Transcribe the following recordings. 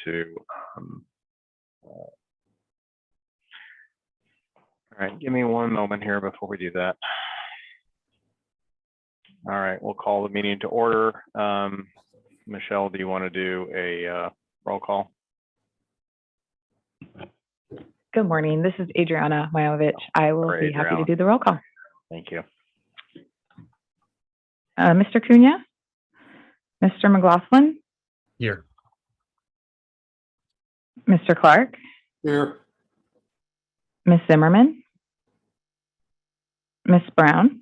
to. All right, give me one moment here before we do that. All right, we'll call the meeting to order. Michelle, do you want to do a roll call? Good morning. This is Adriana Majovich. I will be happy to do the roll call. Thank you. Mr. Cunha, Mr. McLaughlin, Here. Mr. Clark, Here. Ms. Zimmerman, Ms. Brown,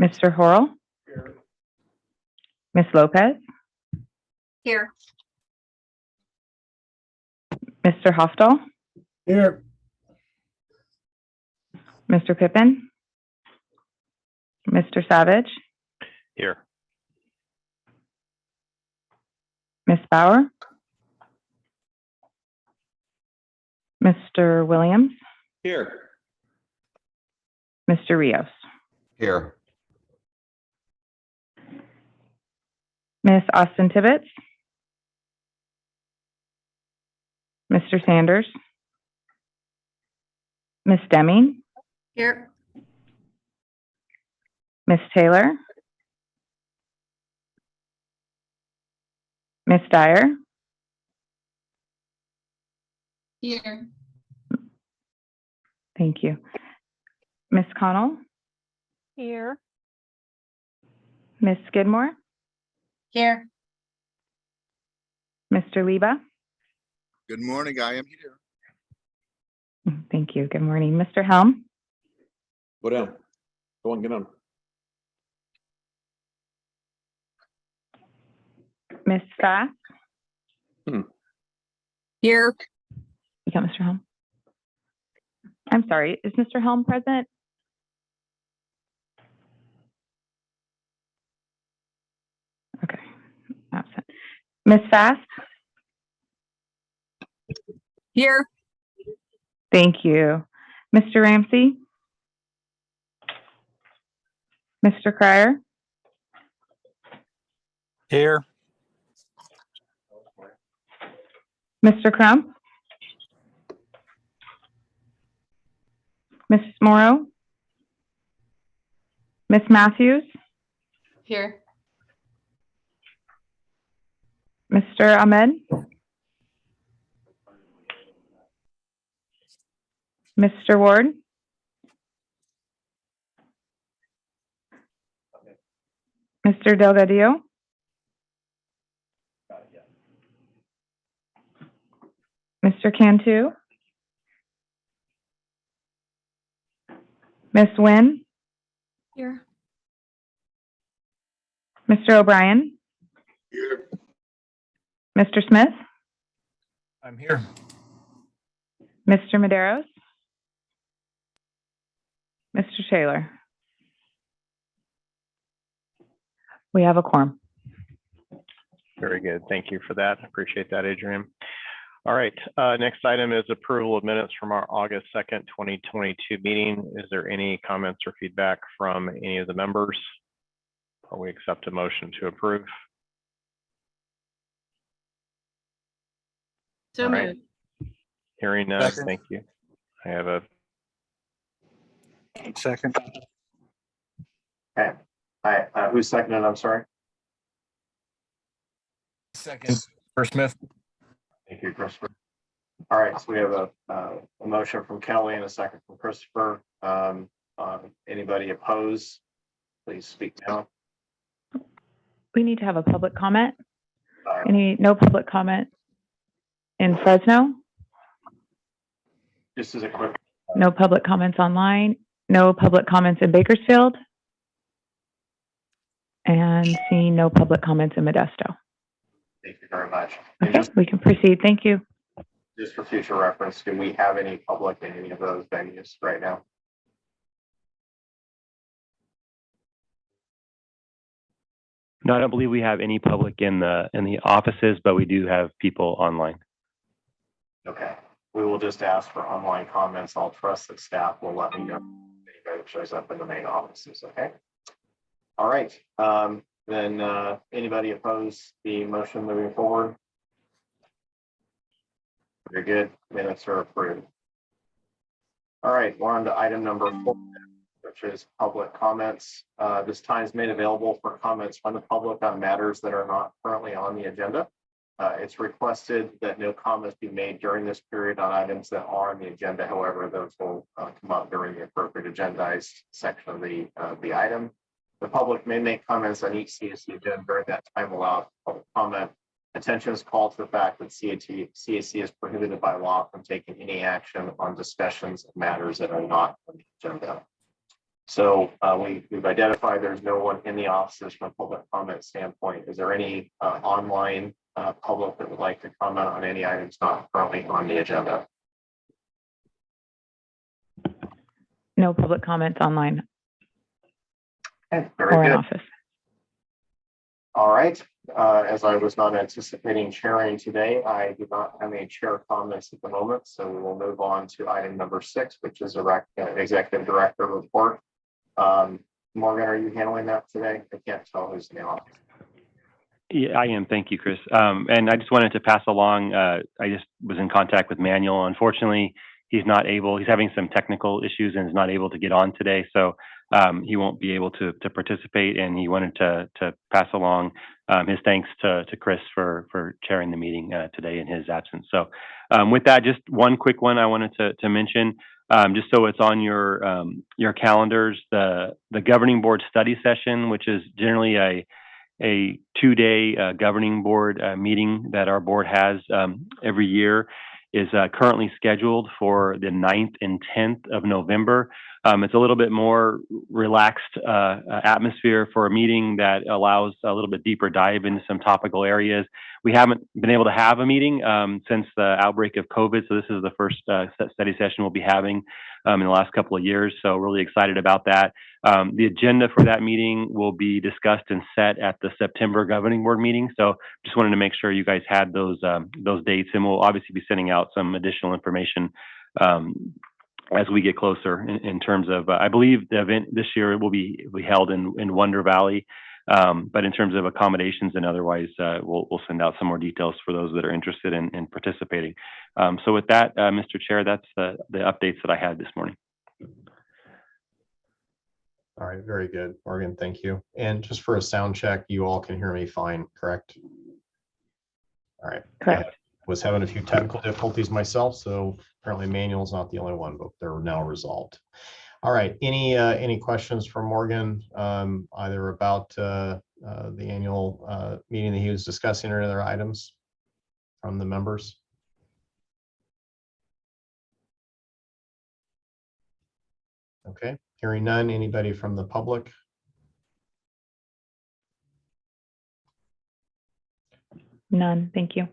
Mr. Horrell, Ms. Lopez, Here. Mr. Hofstall, Here. Mr. Pippin, Mr. Savage, Here. Ms. Bauer, Mr. Williams, Here. Mr. Rios. Here. Ms. Austin Tibbetts, Mr. Sanders, Ms. Deming, Here. Ms. Taylor, Ms. Dyer, Here. thank you. Ms. Connell, Here. Ms. Skidmore, Here. Mr. Leba. Good morning, I am here. Thank you. Good morning. Mr. Helm, Go down. Go on, get on. Ms. Fast. Here. You got Mr. Helm? I'm sorry, is Mr. Helm present? Okay, absent. Ms. Fast, Here. thank you. Mr. Ramsey? Mr. Cryer? Here. Mr. Crump? Ms. Morrow? Ms. Matthews? Here. Mr. Ahmed? Mr. Ward? Mr. Delgadillo? Mr. Cantu? Ms. Nguyen? Here. Mr. O'Brien? Here. Mr. Smith? I'm here. Mr. Medeiros? Mr. Shaler? We have a quorum. Very good. Thank you for that. Appreciate that, Adrian. All right. Next item is approval of minutes from our August 2nd, 2022 meeting. Is there any comments or feedback from any of the members? Or we accept a motion to approve? So All right. moved. Hearing none, Second. thank you. I have a Second. Okay. Who's seconded? I'm sorry. Second. First Smith. Thank you, Christopher. All right, so we have a motion from Kelly and a second from Christopher. Anybody opposed? Please speak now. We need to have a public comment. Uh, No public comment in Fresno? Just as a quick, No public comments online? No public comments in Bakersfield? And seeing no public comments in Modesto. thank you very much. And Okay, we can proceed. Thank you. just for future reference, do we have any public in any of those venues right now? No, I don't believe we have any public in the offices, but we do have people online. Okay, we will just ask for online comments. I'll trust that staff will let me know if anybody shows up in the main offices, okay? All right, Then anybody oppose the motion moving forward? Very good. Minutes are approved. All right, we're on to item number 4, which is public comments. This time is made available for comments from the public on matters that are not currently on the agenda. It's requested that no comments be made during this period on items that are on the agenda. However, those will come up during the appropriate agendized section of the item. The public may make comments on each CAC agenda during that time allowed for public comment. Attention is called to the fact that CAC is prohibited by law from taking any action on discussions of matters that are not on the agenda. So we've identified there's no one in the offices from a public comment standpoint. Is there any online public that would like to comment on any items not currently on the agenda? No public comments online Okay, or very in good. office. All right. As I was not anticipating chairing today, I do not have any chair comments at the moment. So we will move on to item number 6, which is a executive director report. Morgan, are you handling that today? I can't tell who's in the office. Yeah, I am. Thank you, Chris. And I just wanted to pass along, I just was in contact with Manuel. Unfortunately, he's having some technical issues and is not able to get on today. So he won't be able to participate, and he wanted to pass along his thanks to Chris for chairing the meeting today in his absence. So with that, just one quick one I wanted to mention, just so it's on your calendars, the governing board study session, which is generally a 2-day governing board meeting that our board has every year, is currently scheduled for the 9th and 10th of November. It's a little bit more relaxed atmosphere for a meeting that allows a little bit deeper dive into some topical areas. We haven't been able to have a meeting since the outbreak of COVID, so this is the first study session we'll be having in the last couple of years, so really excited about that. The agenda for that meeting will be discussed and set at the September governing board meeting, so just wanted to make sure you guys had those dates, and we'll obviously be sending out some additional information as we get closer in terms of, I believe the event this year will be held in Wonder Valley, but in terms of accommodations and otherwise, we'll send out some more details for those that are interested in participating. So with that, Mr. Chair, that's the updates that I had this morning. All right, very good, Morgan, thank you. And just for a sound check, you all can hear me fine, correct? All right. Correct. I was having a few technical difficulties myself, so apparently Manuel's not the only one, but they're now resolved. All right, any questions for Morgan, either about the annual meeting that he was discussing or other items from the members? Okay, hearing none. Anybody from the public? None, thank you.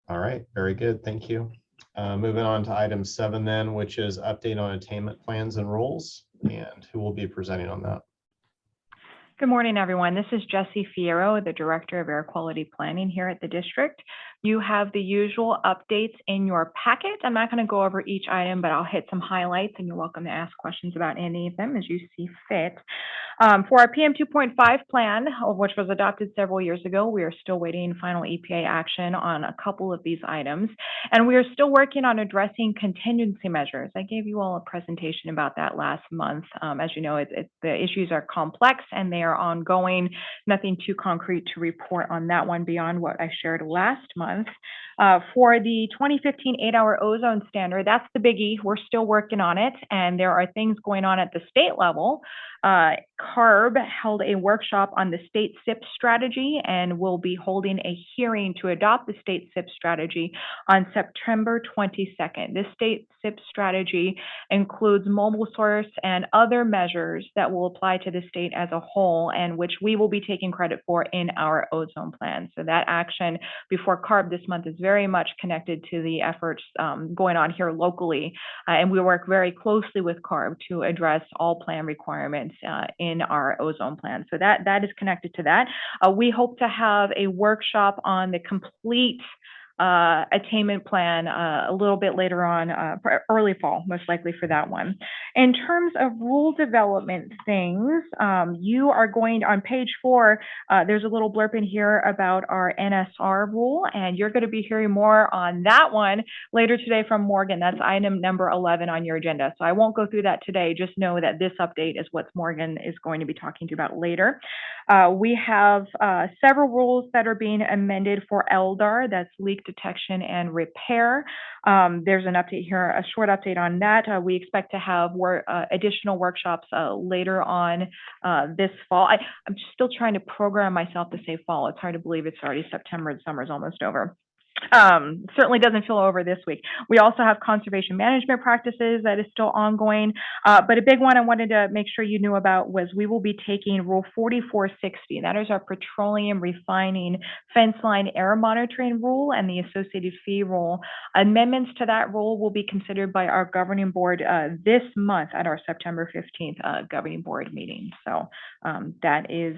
All right, very good, thank you. Moving on to item 7 then, which is update on attainment plans and rules, and who will be presenting on that? Good morning, everyone. This is Jessie Fierro, the Director of Air Quality Planning here at the district. You have the usual updates in your packet. I'm not going to go over each item, but I'll hit some highlights, and you're welcome to ask questions about any of them as you see fit. For our PM 2.5 plan, which was adopted several years ago, we are still waiting final EPA action on a couple of these items, and we are still working on addressing contingency measures. I gave you all a presentation about that last month. As you know, the issues are complex and they are ongoing. Nothing too concrete to report on that one beyond what I shared last month. For the 2015 8-hour ozone standard, that's the biggie. We're still working on it, and there are things going on at the state level. CARB held a workshop on the state SIP strategy and will be holding a hearing to adopt the state SIP strategy on September 22nd. This state SIP strategy includes mobile source and other measures that will apply to the state as a whole, and which we will be taking credit for in our ozone plan. So that action before CARB this month is very much connected to the efforts going on here locally, and we work very closely with CARB to address all plan requirements in our ozone plan. So that is connected to that. We hope to have a workshop on the complete attainment plan a little bit later on, early fall, most likely for that one. In terms of rule development things, you are going on page 4, there's a little blurb in here about our NSR rule, and you're going to be hearing more on that one later today from Morgan. That's item number 11 on your agenda. So I won't go through that today. Just know that this update is what Morgan is going to be talking to you about later. We have several rules that are being amended for LDAR, that's leak detection and repair. There's an update here, a short update on that. We expect to have additional workshops later on this fall. I'm still trying to program myself to say fall. It's hard to believe it's already September and summer's almost over. Certainly doesn't feel over this week. We also have conservation management practices that is still ongoing. But a big one I wanted to make sure you knew about was we will be taking Rule 4460. That is our petroleum refining fence line air monitoring rule and the associated fee rule. Amendments to that rule will be considered by our governing board this month at our September 15th governing board meeting. So that is,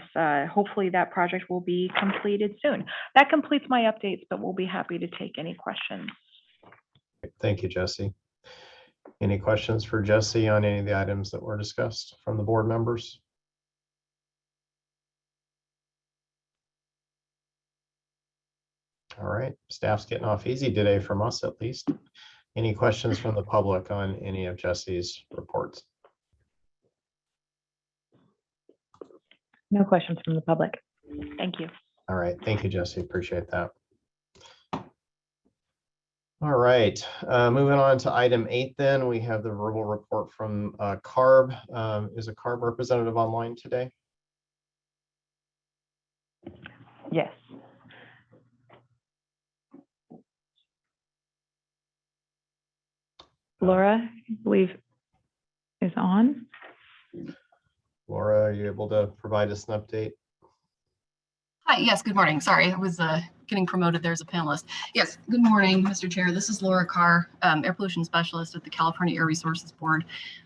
hopefully that project will be completed soon. That completes my updates, but we'll be happy to take any questions. Thank you, Jesse. Any questions for Jesse on any of the items that were discussed from the board members? All right, staff's getting off easy today from us at least. Any questions from the public on any of Jesse's reports? No questions from the public. Thank you. All right, thank you, Jesse. Appreciate that. All right, moving on to item 8 then, we have the verbal report from CARB. Is a CARB representative online today? Yes. Laura, I believe, is on. Laura, are you able to provide us an update? Hi, yes, good morning. Sorry, I was getting promoted there as a panelist. Yes, good morning, Mr. Chair. This is Laura Carr, Air Pollution Specialist at the California Air Resources Board.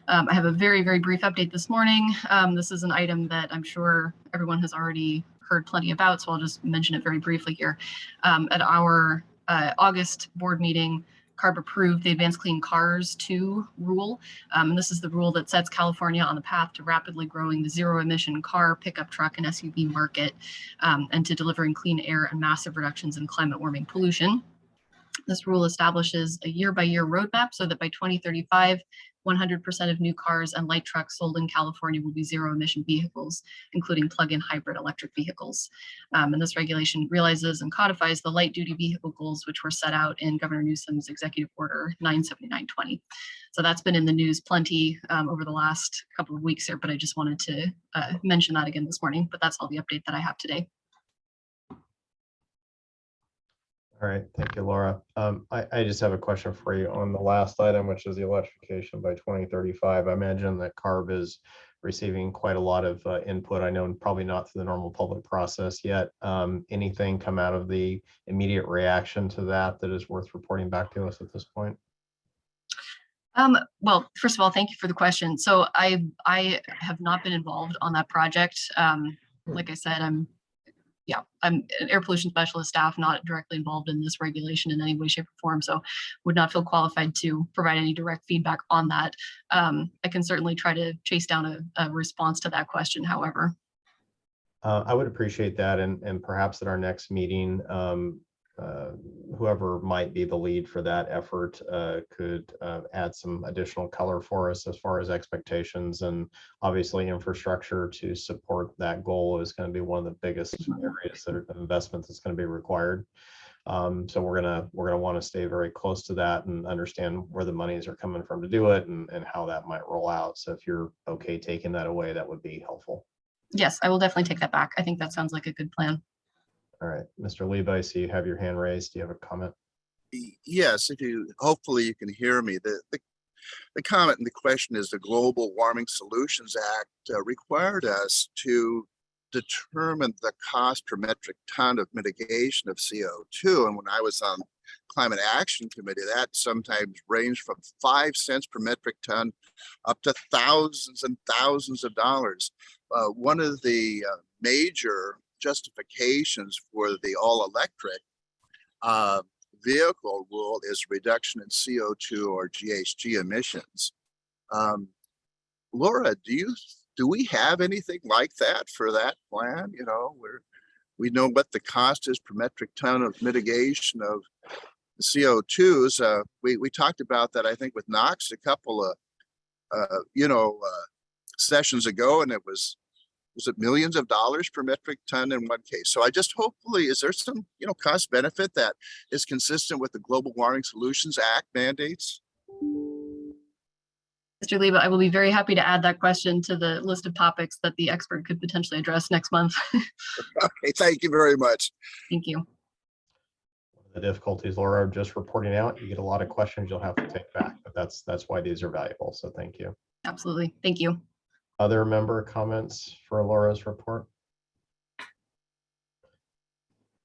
I have a very, very brief update this morning. This is an item that I'm sure everyone has already heard plenty about, so I'll just mention it very briefly here. At our August board meeting, CARB approved the Advanced Clean Cars 2 rule. And this is the rule that sets California on the path to rapidly growing the zero emission car, pickup truck, and SUV market, and to delivering clean air and massive reductions in climate warming pollution. This rule establishes a year-by-year roadmap so that by 2035, 100% of new cars and light trucks sold in California will be zero-emission vehicles, including plug-in hybrid electric vehicles. And this regulation realizes and codifies the light-duty vehicle goals, which were set out in Governor Newsom's Executive Order 97920. So that's been in the news plenty over the last couple of weeks here, but I just wanted to mention that again this morning. But that's all the update that I have today. All right, thank you, Laura. I just have a question for you on the last item, which is the electrification by 2035. I imagine that CARB is receiving quite a lot of input. I know probably not through the normal public process yet. Anything come out of the immediate reaction to that that is worth reporting back to us at this point? Well, first of all, thank you for the question. So I have not been involved on that project. Like I said, I'm an air pollution specialist staff, not directly involved in this regulation in any way, shape, or form. So would not feel qualified to provide any direct feedback on that. I can certainly try to chase down a response to that question, however. I would appreciate that. And perhaps at our next meeting, whoever might be the lead for that effort could add some additional color for us as far as expectations, and obviously infrastructure to support that goal is going to be one of the biggest areas that are investment that's going to be required. So we're gonna want to stay very close to that and understand where the monies are coming from to do it and how that might roll out. So if you're okay taking that away, that would be helpful. Yes, I will definitely take that back. I think that sounds like a good plan. All right, Mr. Levi, I see you have your hand raised. Do you have a comment? Yes, hopefully you can hear me. The comment and the question is the Global Warming Solutions Act required us to determine the cost per metric ton of mitigation of CO2. And when I was on Climate Action Committee, that sometimes ranged from 5 cents per metric ton up to thousands and thousands of dollars. One of the major justifications for the all-electric vehicle rule is reduction in CO2 or GHG emissions. Laura, do we have anything like that for that plan? You know, we know what the cost is per metric ton of mitigation of CO2s. We talked about that, I think, with Knox a couple of sessions ago, and was it millions of dollars per metric ton in one case. So I just hopefully, is there some cost benefit that is consistent with the Global Warming Solutions Act mandates? Mr. Leba, I will be very happy to add that question to the list of topics that the expert could potentially address next month. Okay, thank you very much. Thank you. The difficulties, Laura, just reporting out, you get a lot of questions you'll have to take back, but that's why these are valuable. So thank you. Absolutely. Thank you. Other member comments for Laura's report?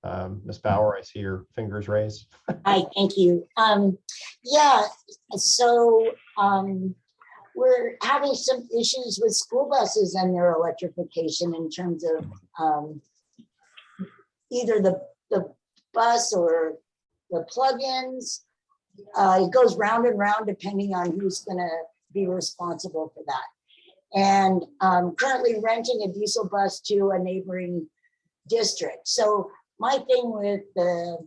Ms. Bauer, I see your fingers raised. Hi, thank you. Yeah, so we're having some issues with school buses and their electrification in terms of either the bus or the plugins. It goes round and round depending on who's gonna be responsible for that. And currently renting a diesel bus to a neighboring district. So my thing with the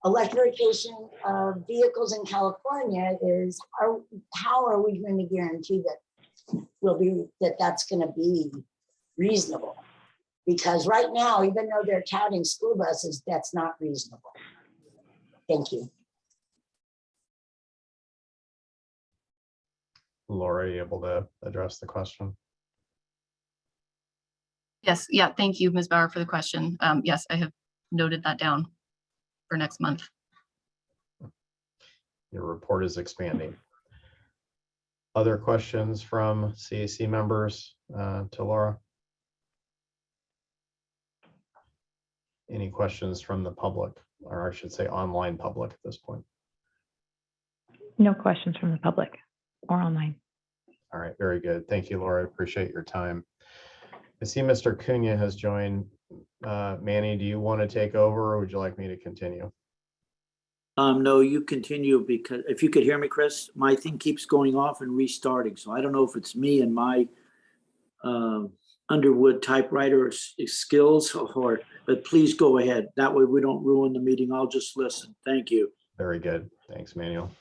electrification of vehicles in California is how are we going to guarantee that that's going to be reasonable? Because right now, even though they're touting school buses, that's not reasonable. Thank you. Laura, are you able to address the question? Yes. Yeah. Thank you, Ms. Bauer, for the question. Yes, I have noted that down for next month. Your report is expanding. Other questions from CAC members to Laura? Any questions from the public, or I should say online public at this point? No questions from the public or online. All right, very good. Thank you, Laura. I appreciate your time. I see Mr. Cunha has joined. Manny, do you want to take over or would you like me to continue? No, you continue, because if you could hear me, Chris, my thing keeps going off and restarting. So I don't know if it's me and my Underwood typewriter skills, but please go ahead. That way we don't ruin the meeting. I'll just listen. Thank you. Very good. Thanks, Manuel.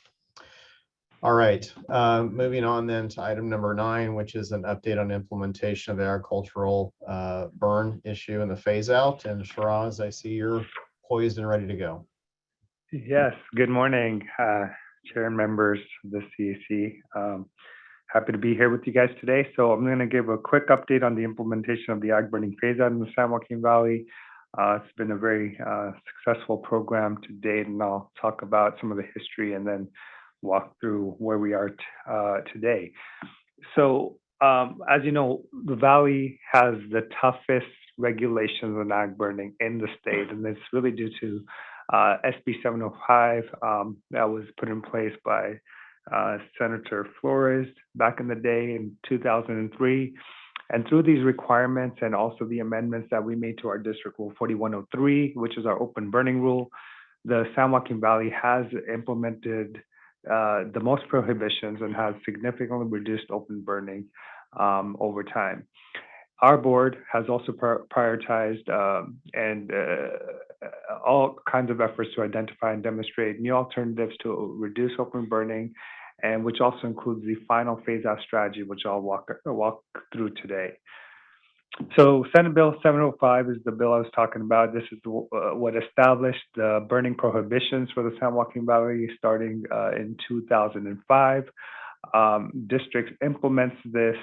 All right, moving on then to item number 9, which is an update on implementation of the agricultural burn issue and the phase out. And Shiraz, I see you're poised and ready to go. Yes, good morning, Chair and members of the CAC. Happy to be here with you guys today. So I'm going to give a quick update on the implementation of the ag burning phase out in the San Joaquin Valley. It's been a very successful program to date, and I'll talk about some of the history and then walk through where we are today. So as you know, the Valley has the toughest regulations on ag burning in the state, and it's really due to SB 705 that was put in place by Senator Flores back in the day in 2003. And through these requirements and also the amendments that we made to our District Rule 4103, which is our open burning rule, the San Joaquin Valley has implemented the most prohibitions and has significantly reduced open burning over time. Our board has also prioritized all kinds of efforts to identify and demonstrate new alternatives to reduce open burning, and which also includes the final phase out strategy, which I'll walk through today. So Senate Bill 705 is the bill I was talking about. This is what established the burning prohibitions for the San Joaquin Valley starting in 2005. Districts implements this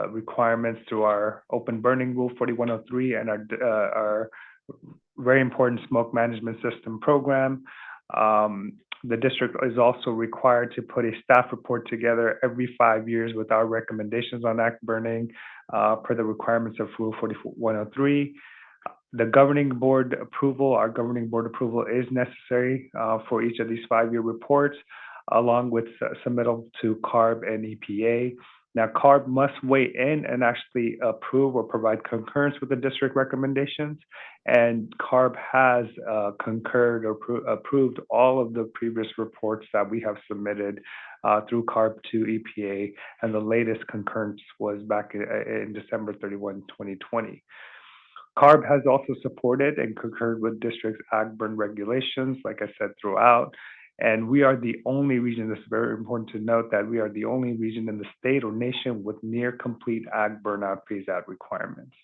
requirements through our open burning rule 4103 and our very important smoke management system program. The district is also required to put a staff report together every 5 years with our recommendations on ag burning per the requirements of Rule 4103. The governing board approval, our governing board approval is necessary for each of these 5-year reports, along with submittal to CARB and EPA. Now, CARB must weigh in and actually approve or provide concurrence with the district recommendations. And CARB has concurred or approved all of the previous reports that we have submitted through CARB to EPA. And the latest concurrence was back in December 31, 2020. CARB has also supported and concurred with district's ag burn regulations, like I said, throughout. And we are the only region, this is very important to note, that we are the only region in the state or nation with near complete ag burnout phase out requirements.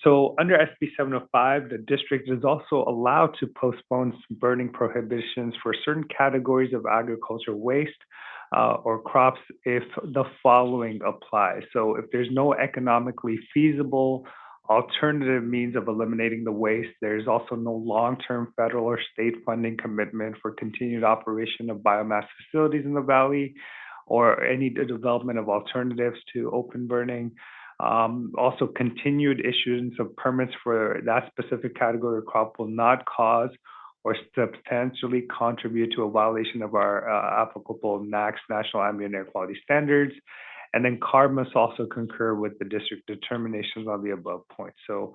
So under SB 705, the district is also allowed to postpone burning prohibitions for certain categories of agriculture waste or crops if the following apply. So if there's no economically feasible alternative means of eliminating the waste, there's also no long-term federal or state funding commitment for continued operation of biomass facilities in the valley or any development of alternatives to open burning. Also, continued issuance of permits for that specific category of crop will not cause or substantially contribute to a violation of our applicable NAAQS, National Ambient Air Quality Standards. And then CARB must also concur with the district determinations on the above points. So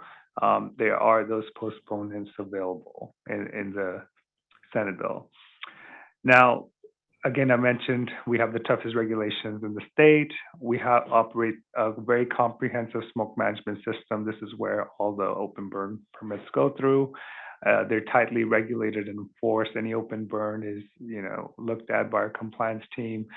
there are those postponements available in the Senate bill. Now, again, I mentioned we have the toughest regulations in the state. We operate a very comprehensive smoke management system. This is where all the open burn permits go through. They're tightly regulated and enforced. Any open burn is, looked at by our compliance team,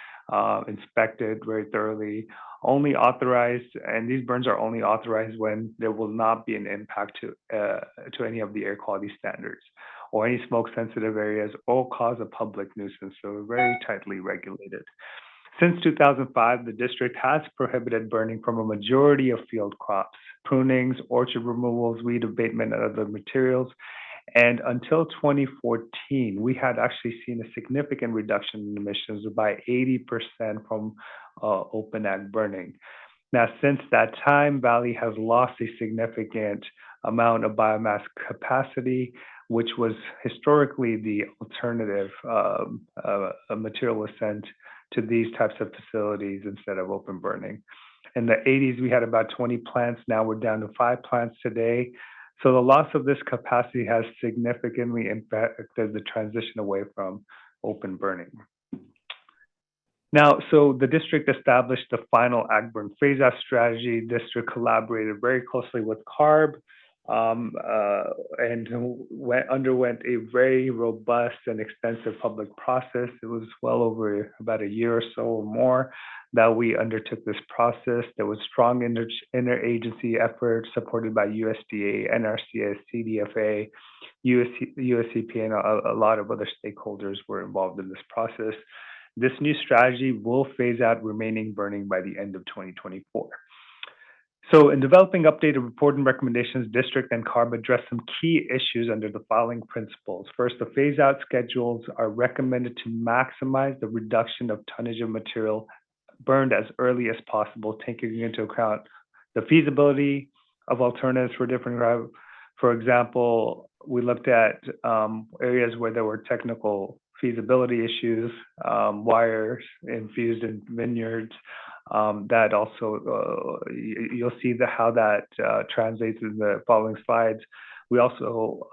inspected very thoroughly. Only authorized, and these burns are only authorized when there will not be an impact to any of the air quality standards or any smoke-sensitive areas or cause a public nuisance. So we're very tightly regulated. Since 2005, the district has prohibited burning from a majority of field crops, prunings, orchard removals, weed abatement, and other materials. And until 2014, we had actually seen a significant reduction in emissions by 80% from open ag burning. Now, since that time, Valley has lost a significant amount of biomass capacity, which was historically the alternative material was sent to these types of facilities instead of open burning. In the 80s, we had about 20 plants. Now we're down to 5 plants today. So the loss of this capacity has significantly impacted the transition away from open burning. Now, so the district established the final ag burn phase out strategy. District collaborated very closely with CARB and underwent a very robust and extensive public process. It was well over about a year or so or more that we undertook this process. There was strong interagency effort supported by USDA, NRCS, CDFA, USCP, and a lot of other stakeholders were involved in this process. This new strategy will phase out remaining burning by the end of 2024. So in developing updated report and recommendations, district and CARB address some key issues under the following principles. First, the phase out schedules are recommended to maximize the reduction of tonnage of material burned as early as possible, taking into account the feasibility of alternatives for different, for example, we looked at areas where there were technical feasibility issues, wires infused in vineyards. That also, you'll see how that translates in the following slides. We also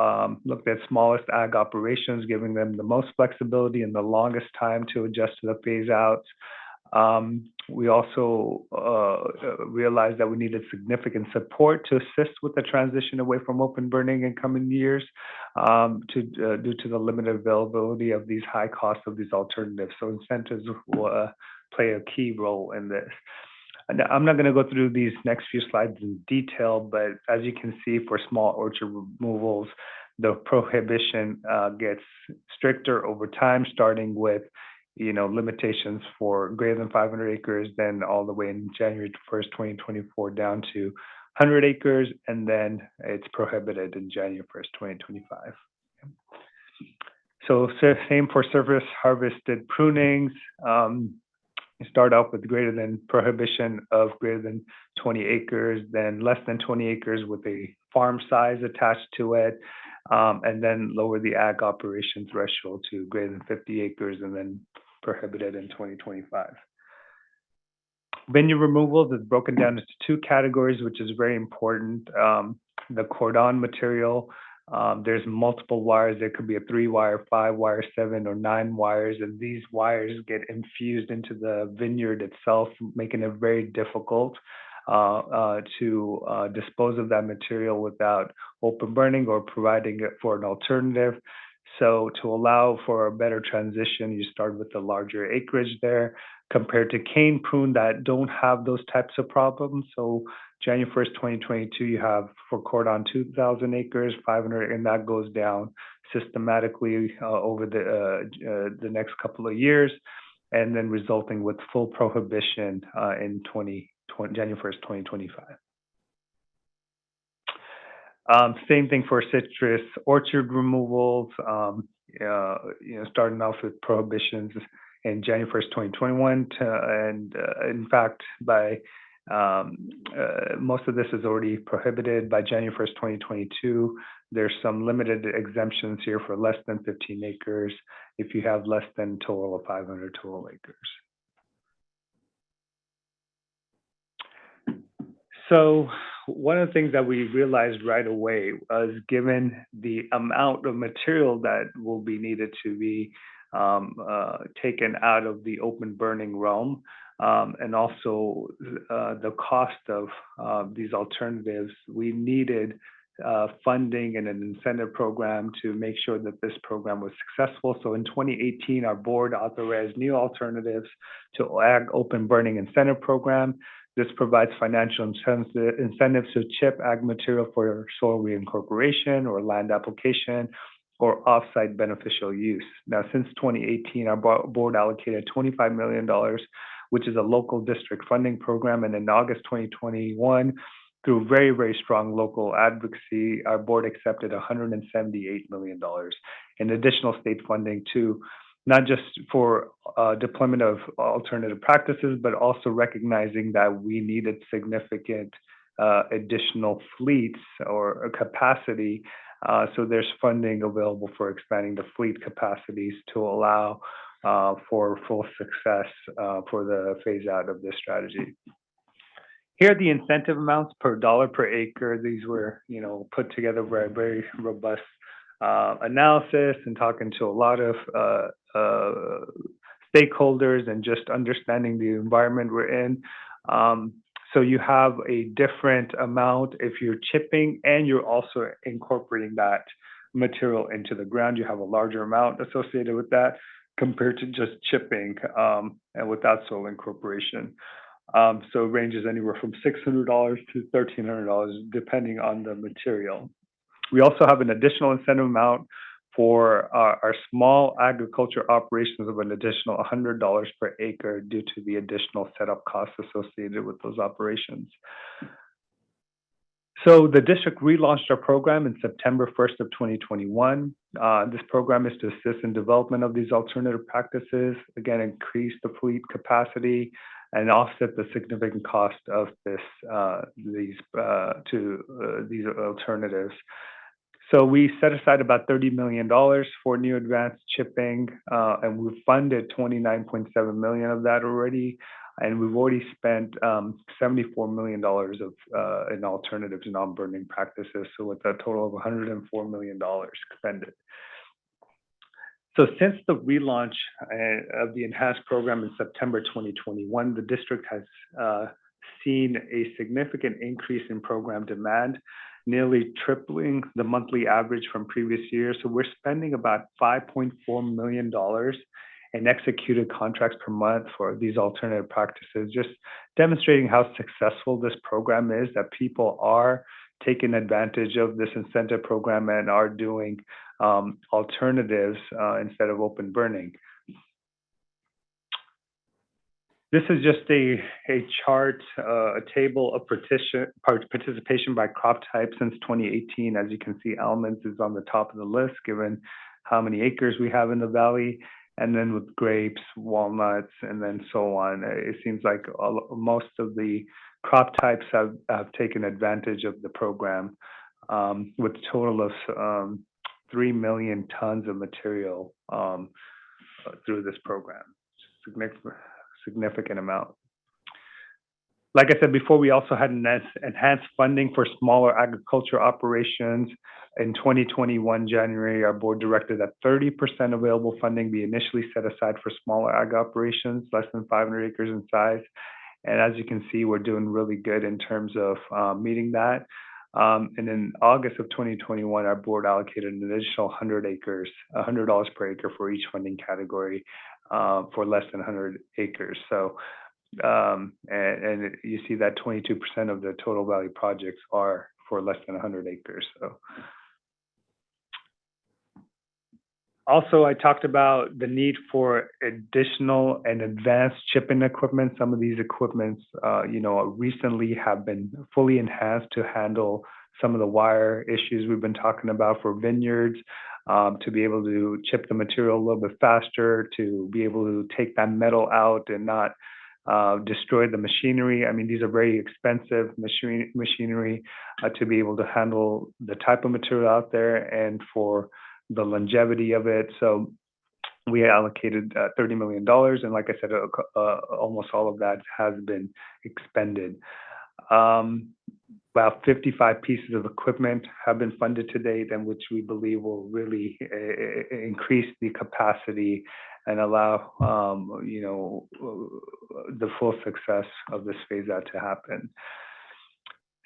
looked at smallest ag operations, giving them the most flexibility and the longest time to adjust to the phase outs. We also realized that we needed significant support to assist with the transition away from open burning in coming years due to the limited availability of these high costs of these alternatives. So incentives will play a key role in this. And I'm not going to go through these next few slides in detail, but as you can see, for small orchard removals, the prohibition gets stricter over time, starting with limitations for greater than 500 acres, then all the way in January 1st, 2024, down to 100 acres, and then it's prohibited in January 1st, 2025. So same for surface harvested prunings. You start off with prohibition of greater than 20 acres, then less than 20 acres with a farm size attached to it, and then lower the ag operation threshold to greater than 50 acres and then prohibited in 2025. Vineyard removals is broken down into two categories, which is very important. The cordon material, there's multiple wires. There could be a 3-wire, 5-wire, 7 or 9 wires, and these wires get infused into the vineyard itself, making it very difficult to dispose of that material without open burning or providing it for an alternative. So to allow for a better transition, you start with the larger acreage there compared to cane prune that don't have those types of problems. So January 1st, 2022, you have for cordon 2,000 acres, 500, and that goes down systematically over the next couple of years, and then resulting with full prohibition in January 1st, 2025. Same thing for citrus orchard removals, starting off with prohibitions in January 1st, 2021, and in fact, by most of this is already prohibited by January 1st, 2022. There's some limited exemptions here for less than 15 acres if you have less than a total of 500 total acres. So one of the things that we realized right away was, given the amount of material that will be needed to be taken out of the open burning realm, and also the cost of these alternatives, we needed funding and an incentive program to make sure that this program was successful. So in 2018, our board authorized new alternatives to Ag Open Burning Incentive Program. This provides financial incentives to chip ag material for soil reincorporation or land application or offsite beneficial use. Now, since 2018, our board allocated $25 million, which is a local district funding program. And in August 2021, through very, very strong local advocacy, our board accepted $178 million in additional state funding to not just for deployment of alternative practices, but also recognizing that we needed significant additional fleets or capacity. So there's funding available for expanding the fleet capacities to allow for full success for the phase out of this strategy. Here are the incentive amounts per dollar per acre. These were, put together by a very robust analysis and talking to a lot of stakeholders and just understanding the environment we're in. So you have a different amount if you're chipping and you're also incorporating that material into the ground. You have a larger amount associated with that compared to just chipping and without soil incorporation. So it ranges anywhere from $600 to $1,300 depending on the material. We also have an additional incentive amount for our small agriculture operations of an additional $100 per acre due to the additional setup costs associated with those operations. So the district relaunched our program in September 1st of 2021. This program is to assist in development of these alternative practices, again, increase the fleet capacity and offset the significant cost of these alternatives. So we set aside about $30 million for new advanced chipping, and we've funded $29.7 million of that already. And we've already spent $74 million in alternatives and non-burning practices. So with a total of $104 million expended. So since the relaunch of the enhanced program in September 2021, the district has seen a significant increase in program demand, nearly tripling the monthly average from previous years. So we're spending about $5.4 million in executed contracts per month for these alternative practices, just demonstrating how successful this program is, that people are taking advantage of this incentive program and are doing alternatives instead of open burning. This is just a chart, a table of participation by crop type since 2018. As you can see, almonds is on the top of the list, given how many acres we have in the valley, and then with grapes, walnuts, and then so on. It seems like most of the crop types have taken advantage of the program, with a total of 3 million tons of material through this program. Significant amount. Like I said before, we also had enhanced funding for smaller agriculture operations. In 2021 January, our board directed that 30% available funding be initially set aside for smaller ag operations, less than 500 acres in size. And as you can see, we're doing really good in terms of meeting that. And in August of 2021, our board allocated an additional 100 acres, $100 per acre for each funding category for less than 100 acres. So, and you see that 22% of the total value projects are for less than 100 acres. So. Also, I talked about the need for additional and advanced chipping equipment. Some of these equipments, recently have been fully enhanced to handle some of the wire issues we've been talking about for vineyards, to be able to chip the material a little bit faster, to be able to take that metal out and not destroy the machinery. I mean, these are very expensive machinery to be able to handle the type of material out there and for the longevity of it. So we allocated $30 million. And like I said, almost all of that has been expended. About 55 pieces of equipment have been funded to date, and which we believe will really increase the capacity and allow, the full success of this phase out to happen.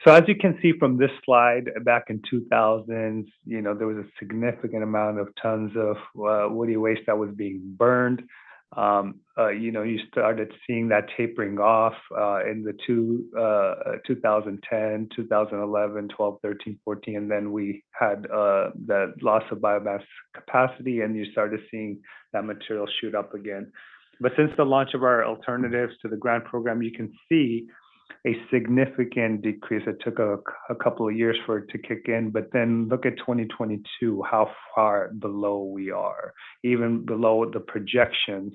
So as you can see from this slide, back in 2000s, there was a significant amount of tons of woody waste that was being burned. You started seeing that tapering off in the 2010, 2011, 12, 13, 14, and then we had the loss of biomass capacity, and you started seeing that material shoot up again. But since the launch of our alternatives to the grant program, you can see a significant decrease. It took a couple of years for it to kick in, but then look at 2022, how far below we are, even below the projections.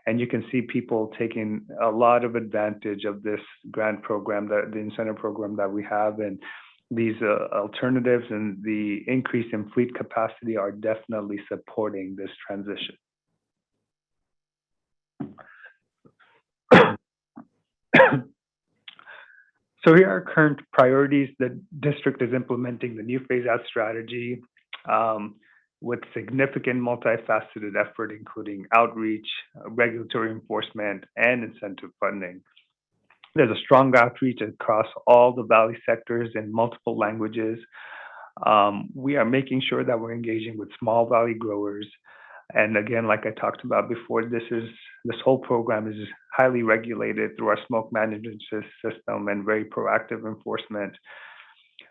And you can see people taking a lot of advantage of this grant program, the incentive program that we have, and these alternatives and the increase in fleet capacity are definitely supporting this transition. So here are current priorities. The district is implementing the new phase-out strategy with significant multifaceted effort, including outreach, regulatory enforcement, and incentive funding. There's a strong outreach across all the valley sectors in multiple languages. We are making sure that we're engaging with small valley growers. And again, like I talked about before, this whole program is highly regulated through our smoke management system and very proactive enforcement.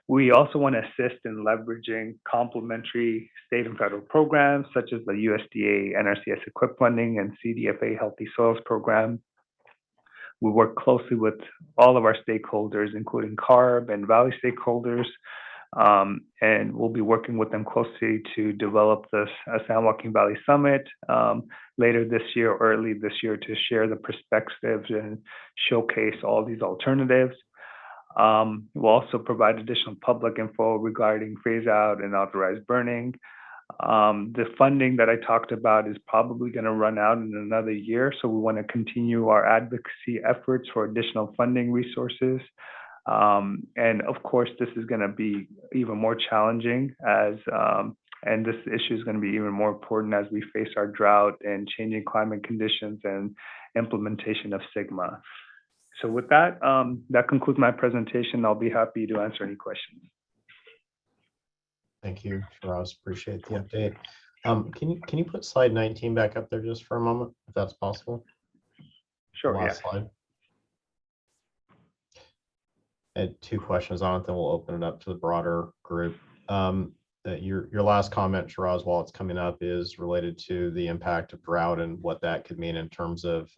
We also want to assist in leveraging complementary state and federal programs, such as the USDA NRCS Equip Funding and CDFA Healthy Soils Program. We work closely with all of our stakeholders, including CARB and Valley stakeholders. And we'll be working with them closely to develop this San Joaquin Valley Summit later this year, early this year, to share the perspectives and showcase all these alternatives. We'll also provide additional public info regarding phase out and authorized burning. The funding that I talked about is probably going to run out in another year, so we want to continue our advocacy efforts for additional funding resources. And of course, this is going to be even more challenging and this issue is going to be even more important as we face our drought and changing climate conditions and implementation of SGMA. So with that, that concludes my presentation. I'll be happy to answer any questions. Thank you, Shiraz. Appreciate the update. Can you put slide 19 back up there just for a moment, if that's possible? Sure. Last slide. I had two questions on it, then we'll open it up to the broader group. Your last comment, Shiraz, while it's coming up, is related to the impact of drought and what that could mean in terms of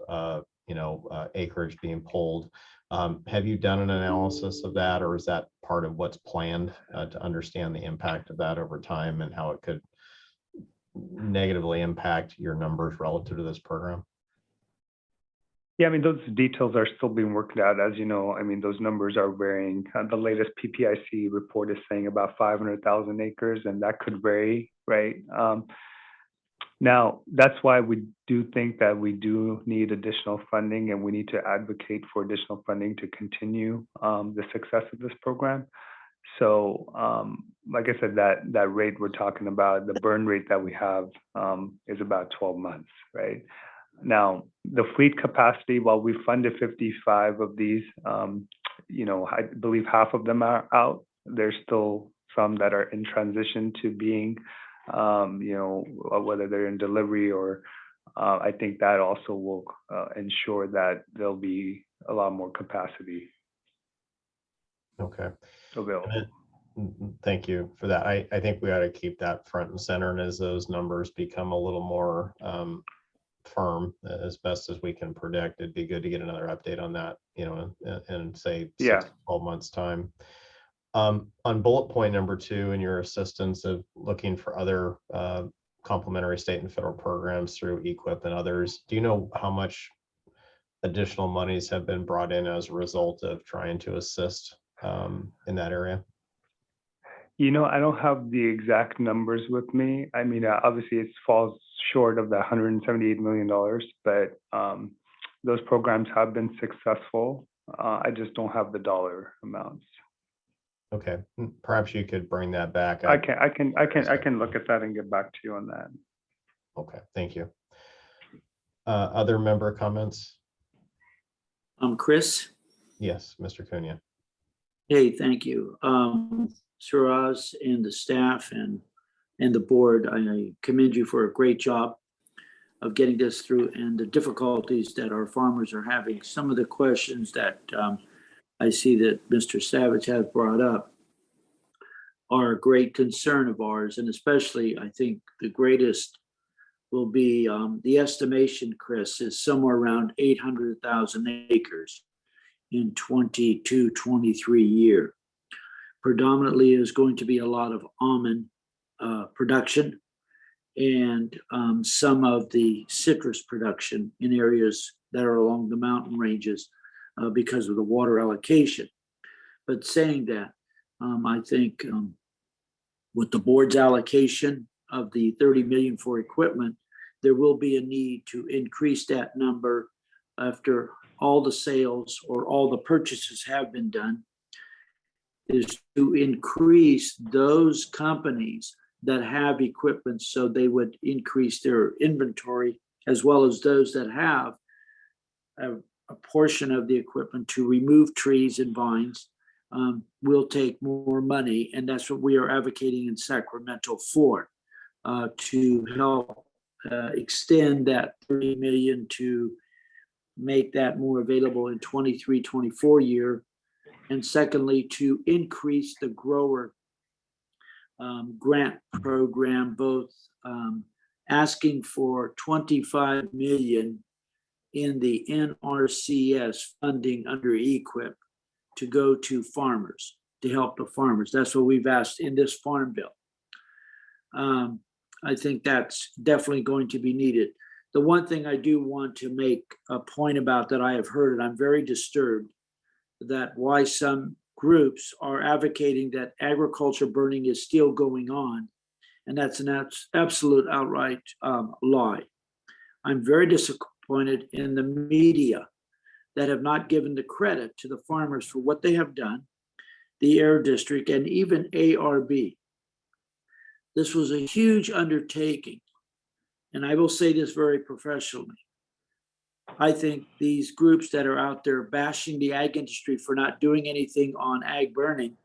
acreage being pulled. Have you done an analysis of that, or is that part of what's planned to understand the impact of that over time and how it could negatively impact your numbers relative to this program? Yeah, I mean, those details are still being worked out. As you know, I mean, those numbers are varying. The latest PPIC report is saying about 500,000 acres, and that could vary, right? Now, that's why we do think that we do need additional funding, and we need to advocate for additional funding to continue the success of this program. So, like I said, that rate we're talking about, the burn rate that we have is about 12 months, right? Now, the fleet capacity, while we funded 55 of these, I believe half of them are out. There's still some that are in transition to being, whether they're in delivery or I think that also will ensure that there'll be a lot more capacity Okay. available. Thank you for that. I think we ought to keep that front and center, and as those numbers become a little more firm, as best as we can predict, it'd be good to get another update on that, in say 6 to 12 months time. On bullet point number 2, in your assistance of looking for other complementary state and federal programs through EQIP and others, do you know how much additional monies have been brought in as a result of trying to assist in that area? I don't have the exact numbers with me. I mean, obviously it falls short of the $178 million, but those programs have been successful. I just don't have the dollar amounts. Okay, perhaps you could bring that back. I can look at that and get back to you on that. Okay, thank you. Other member comments? Chris? Yes, Mr. Cunha. Hey, thank you. Shiraz and the staff and the board, I commend you for a great job of getting this through and the difficulties that our farmers are having. Some of the questions that I see that Mr. Savage has brought up are a great concern of ours, and especially I think the greatest will be the estimation, Chris, is somewhere around 800,000 acres in 22-23 year. Predominantly is going to be a lot of almond production and some of the citrus production in areas that are along the mountain ranges because of the water allocation. But saying that, I think with the board's allocation of the 30 million for equipment, there will be a need to increase that number after all the sales or all the purchases have been done, is to increase those companies that have equipment so they would increase their inventory, as well as those that have a portion of the equipment to remove trees and vines will take more money. And that's what we are advocating in Sacramento for, to help extend that 30 million to make that more available in 23-24 year. And secondly, to increase the grower grant program, both asking for 25 million in the NRCS funding under EQIP to go to farmers, to help the farmers. That's what we've asked in this farm bill. I think that's definitely going to be needed. The one thing I do want to make a point about that I have heard, and I'm very disturbed, that why some groups are advocating that agriculture burning is still going on, and that's an absolute outright lie. I'm very disappointed in the media that have not given the credit to the farmers for what they have done, the Air District, and even ARB. This was a huge undertaking, and I will say this very professionally. I think these groups that are out there bashing the ag industry for not doing anything on ag burning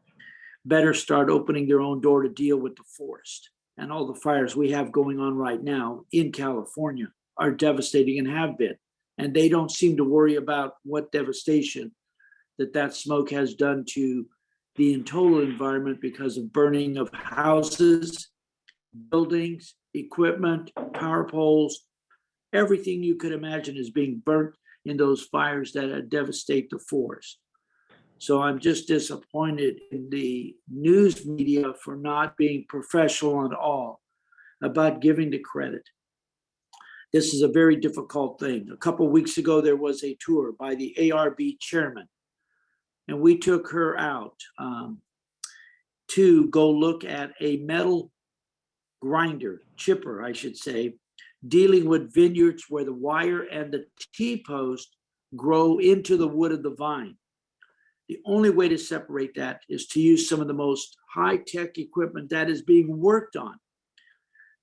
better start opening their own door to deal with the forest. And all the fires we have going on right now in California are devastating and have been. And they don't seem to worry about what devastation that smoke has done to the total environment because of burning of houses, buildings, equipment, power poles. Everything you could imagine is being burnt in those fires that devastate the forest. So I'm just disappointed in the news media for not being professional at all about giving the credit. This is a very difficult thing. A couple of weeks ago, there was a tour by the ARB chairman, and we took her out to go look at a metal grinder, chipper, I should say, dealing with vineyards where the wire and the T-post grow into the wood of the vine. The only way to separate that is to use some of the most high-tech equipment that is being worked on.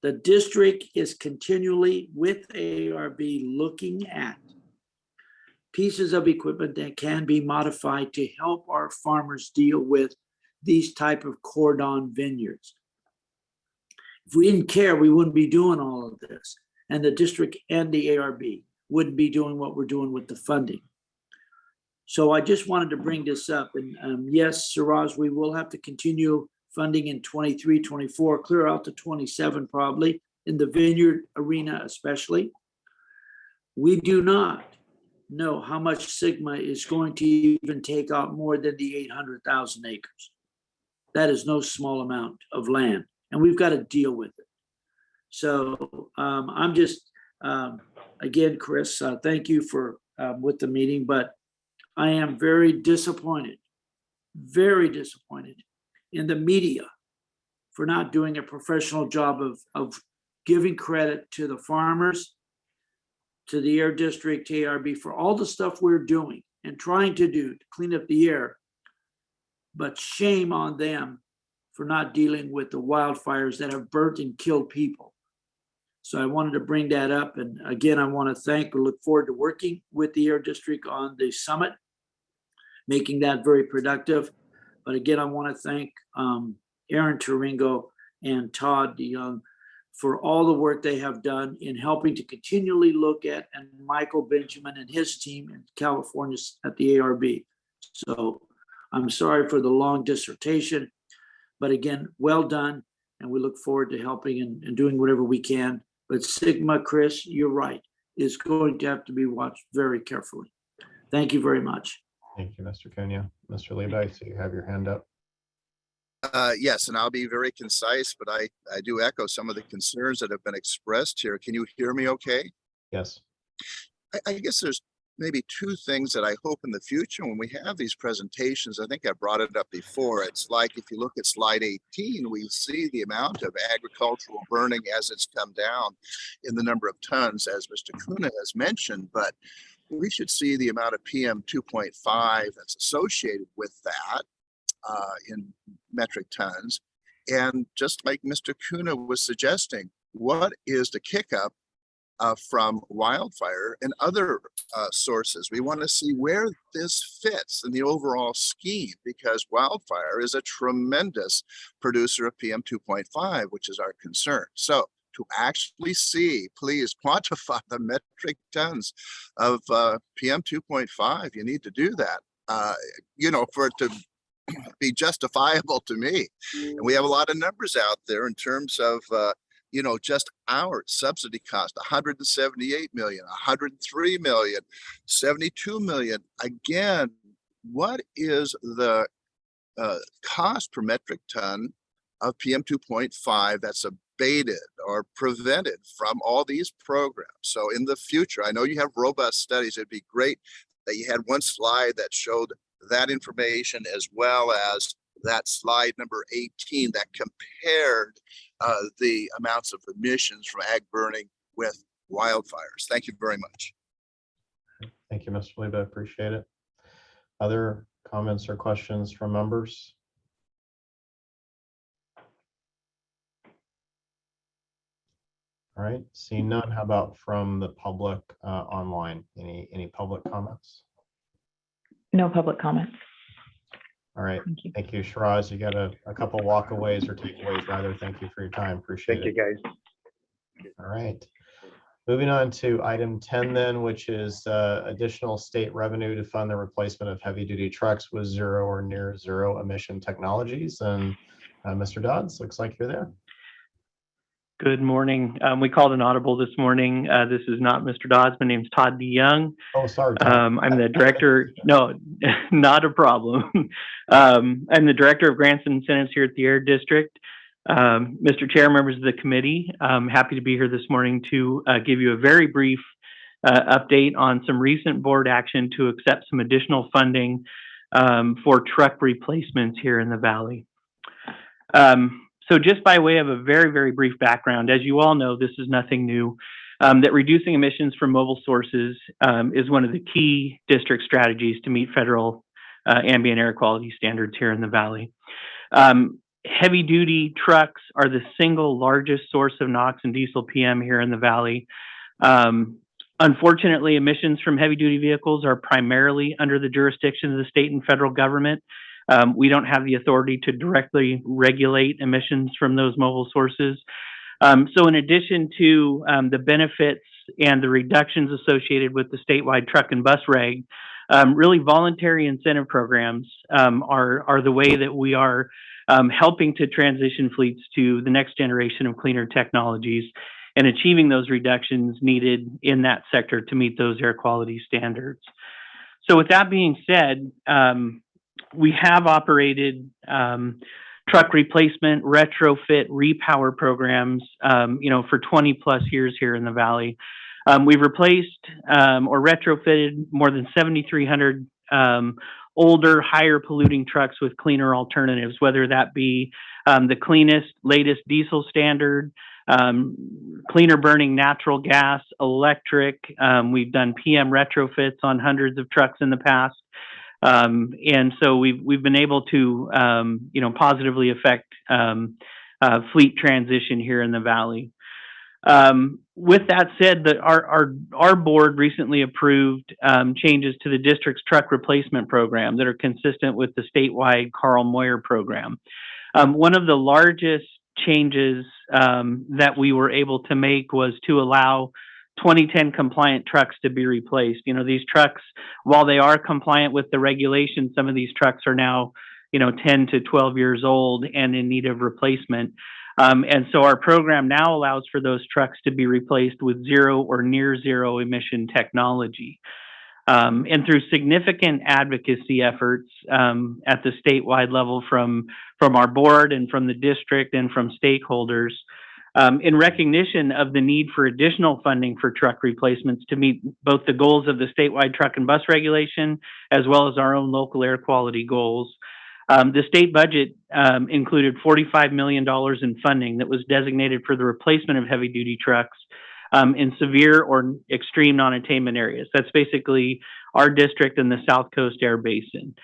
The district is continually with ARB looking at pieces of equipment that can be modified to help our farmers deal with these type of cordon vineyards. If we didn't care, we wouldn't be doing all of this. And the district and the ARB wouldn't be doing what we're doing with the funding. So I just wanted to bring this up. And yes, Suraj, we will have to continue funding in 23, 24, clear out to 27 probably, in the vineyard arena especially. We do not know how much Sigma is going to even take out more than the 800,000 acres. That is no small amount of land, and we've got to deal with it. So I'm just, again, Chris, thank you for with the meeting, but I am very disappointed in the media for not doing a professional job of giving credit to the farmers, to the air district, to ARB, for all the stuff we're doing and trying to do to clean up the air. But shame on them for not dealing with the wildfires that have burnt and killed people. So I wanted to bring that up. And again, I want to look forward to working with the air district on the summit, making that very productive. But again, I want to thank Aaron Turingo and Todd DeYoung for all the work they have done in helping to continually look at, and Michael Benjamin and his team in California at the ARB. So I'm sorry for the long dissertation, but again, well done. And we look forward to helping and doing whatever we can. But Sigma, Chris, you're right, is going to have to be watched very carefully. Thank you very much. Thank you, Mr. Cunha. Mr. Levi, so you have your hand up. Yes, and I'll be very concise, but I do echo some of the concerns that have been expressed here. Can you hear me okay? Yes. I guess there's maybe two things that I hope in the future when we have these presentations. I think I brought it up before. It's like if you look at slide 18, we see the amount of agricultural burning as it's come down in the number of tons, as Mr. Cunha has mentioned, but we should see the amount of PM 2.5 that's associated with that in metric tons. And just like Mr. Cunha was suggesting, what is the kick up from wildfire and other sources? We want to see where this fits in the overall scheme, because wildfire is a tremendous producer of PM 2.5, which is our concern. So to actually see, please quantify the metric tons of PM 2.5, you need to do that, for it to be justifiable to me. And we have a lot of numbers out there in terms of just our subsidy cost: 178 million, 103 million, 72 million. Again, what is the cost per metric ton of PM 2.5 that's abated or prevented from all these programs? So in the future, I know you have robust studies. It'd be great that you had one slide that showed that information, as well as that slide number 18 that compared the amounts of emissions from ag burning with wildfires. Thank you very much. Thank you, Mr. Leba. Appreciate it. Other comments or questions from members? All right, seeing none, how about from the public online? Any public comments? No public comments. All right, thank you, Shiraz. You got a couple walkaways or takeaways rather. Thank you for your time. Appreciate it. Thank you, guys. All right. Moving on to item 10 then, which is additional state revenue to fund the replacement of heavy duty trucks with zero or near zero emission technologies. And Mr. Dodds, looks like you're there. Good morning. We called an audible this morning. This is not Mr. Dodds. My name's Todd DeYoung. Oh, sorry. Todd. I'm the director. No, not a problem. I'm the director of grants and incentives here at the Air District. Mr. Chair, members of the committee, I'm happy to be here this morning to give you a very brief update on some recent board action to accept some additional funding for truck replacements here in the Valley. So just by way of a very, very brief background, as you all know, this is nothing new, that reducing emissions from mobile sources is one of the key district strategies to meet federal ambient air quality standards here in the Valley. Heavy duty trucks are the single largest source of NOx and diesel PM here in the Valley. Unfortunately, emissions from heavy duty vehicles are primarily under the jurisdiction of the state and federal government. We don't have the authority to directly regulate emissions from those mobile sources. So in addition to the benefits and the reductions associated with the statewide truck and bus reg, really voluntary incentive programs are the way that we are helping to transition fleets to the next generation of cleaner technologies and achieving those reductions needed in that sector to meet those air quality standards. So with that being said, we have operated truck replacement, retrofit, repower programs, for 20 plus years here in the Valley. We've replaced or retrofitted more than 7,300 older, higher polluting trucks with cleaner alternatives, whether that be the cleanest, latest diesel standard, cleaner burning natural gas, electric. We've done PM retrofits on hundreds of trucks in the past. And so we've been able to, positively affect fleet transition here in the Valley. With that said, our board recently approved changes to the district's truck replacement program that are consistent with the statewide Carl Moyer program. One of the largest changes that we were able to make was to allow 2010 compliant trucks to be replaced. These trucks, while they are compliant with the regulations, some of these trucks are now, 10 to 12 years old and in need of replacement. And so our program now allows for those trucks to be replaced with zero or near zero emission technology. And through significant advocacy efforts at the statewide level from our board and from the district and from stakeholders, in recognition of the need for additional funding for truck replacements to meet both the goals of the statewide truck and bus regulation, as well as our own local air quality goals. The state budget included $45 million in funding that was designated for the replacement of heavy duty trucks in severe or extreme non-attainment areas. That's basically our district and the South Coast Air Basin.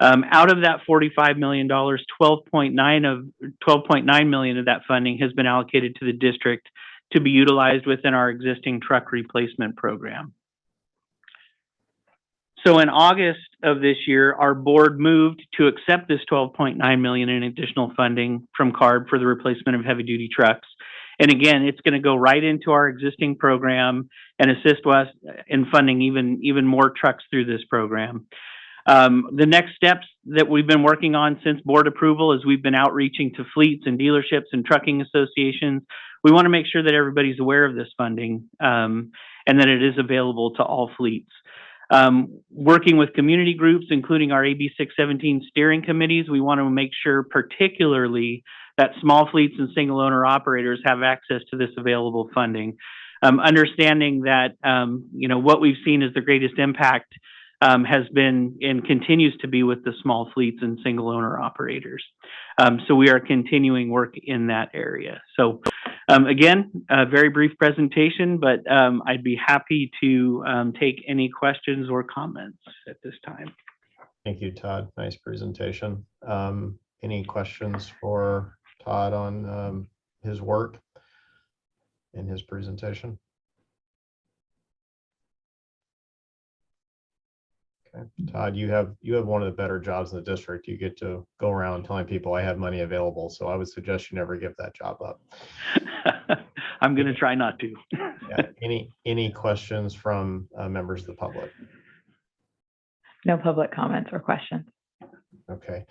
Out of that $45 million, $12.9 million of that funding has been allocated to the district to be utilized within our existing truck replacement program. So in August of this year, our board moved to accept this $12.9 million in additional funding from CARB for the replacement of heavy duty trucks. And again, it's going to go right into our existing program and assist us in funding even more trucks through this program. The next steps that we've been working on since board approval is we've been outreaching to fleets and dealerships and trucking associations. We want to make sure that everybody's aware of this funding and that it is available to all fleets. Working with community groups, including our AB 617 steering committees, we want to make sure particularly that small fleets and single owner operators have access to this available funding. Understanding that, what we've seen as the greatest impact has been and continues to be with the small fleets and single owner operators. So we are continuing work in that area. So again, a very brief presentation, but I'd be happy to take any questions or comments at this time. Thank you, Todd. Nice presentation. Any questions for Todd on his work and his presentation? Okay. Todd, you have one of the better jobs in the district. You get to go around telling people I have money available. So I would suggest you never give that job up. I'm going to try not to. Yeah. Any questions from members of the public? No public comments or questions. Okay.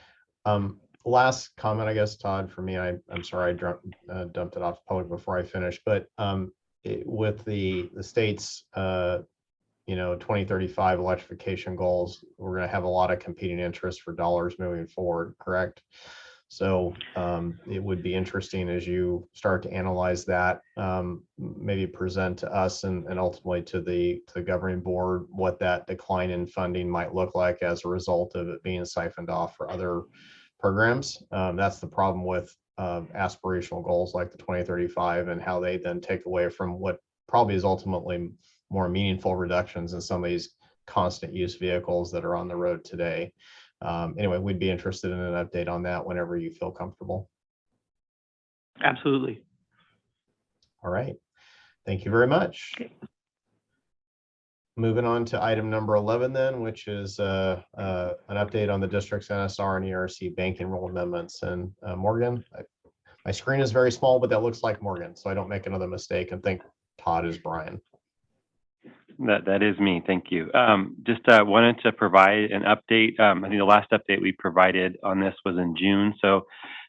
Last comment, I guess, Todd, for me, I'm sorry I dumped it off public before I finished, but with the state's 2035 electrification goals, we're going to have a lot of competing interests for dollars moving forward, correct? So it would be interesting as you start to analyze that, maybe present to us and ultimately to the governing board what that decline in funding might look like as a result of it being siphoned off for other programs. That's the problem with aspirational goals like the 2035 and how they then take away from what probably is ultimately more meaningful reductions in some of these constant use vehicles that are on the road today. Anyway, we'd be interested in an update on that whenever you feel comfortable. Absolutely. All right. Thank you very much. Okay. Moving on to item number 11 then, which is an update on the district's NSR and ERC banking rule amendments. And Morgan, my screen is very small, but that looks like Morgan, so I don't make another mistake and think Todd is Brian. That is me. Thank you. Just wanted to provide an update. I think the last update we provided on this was in June, so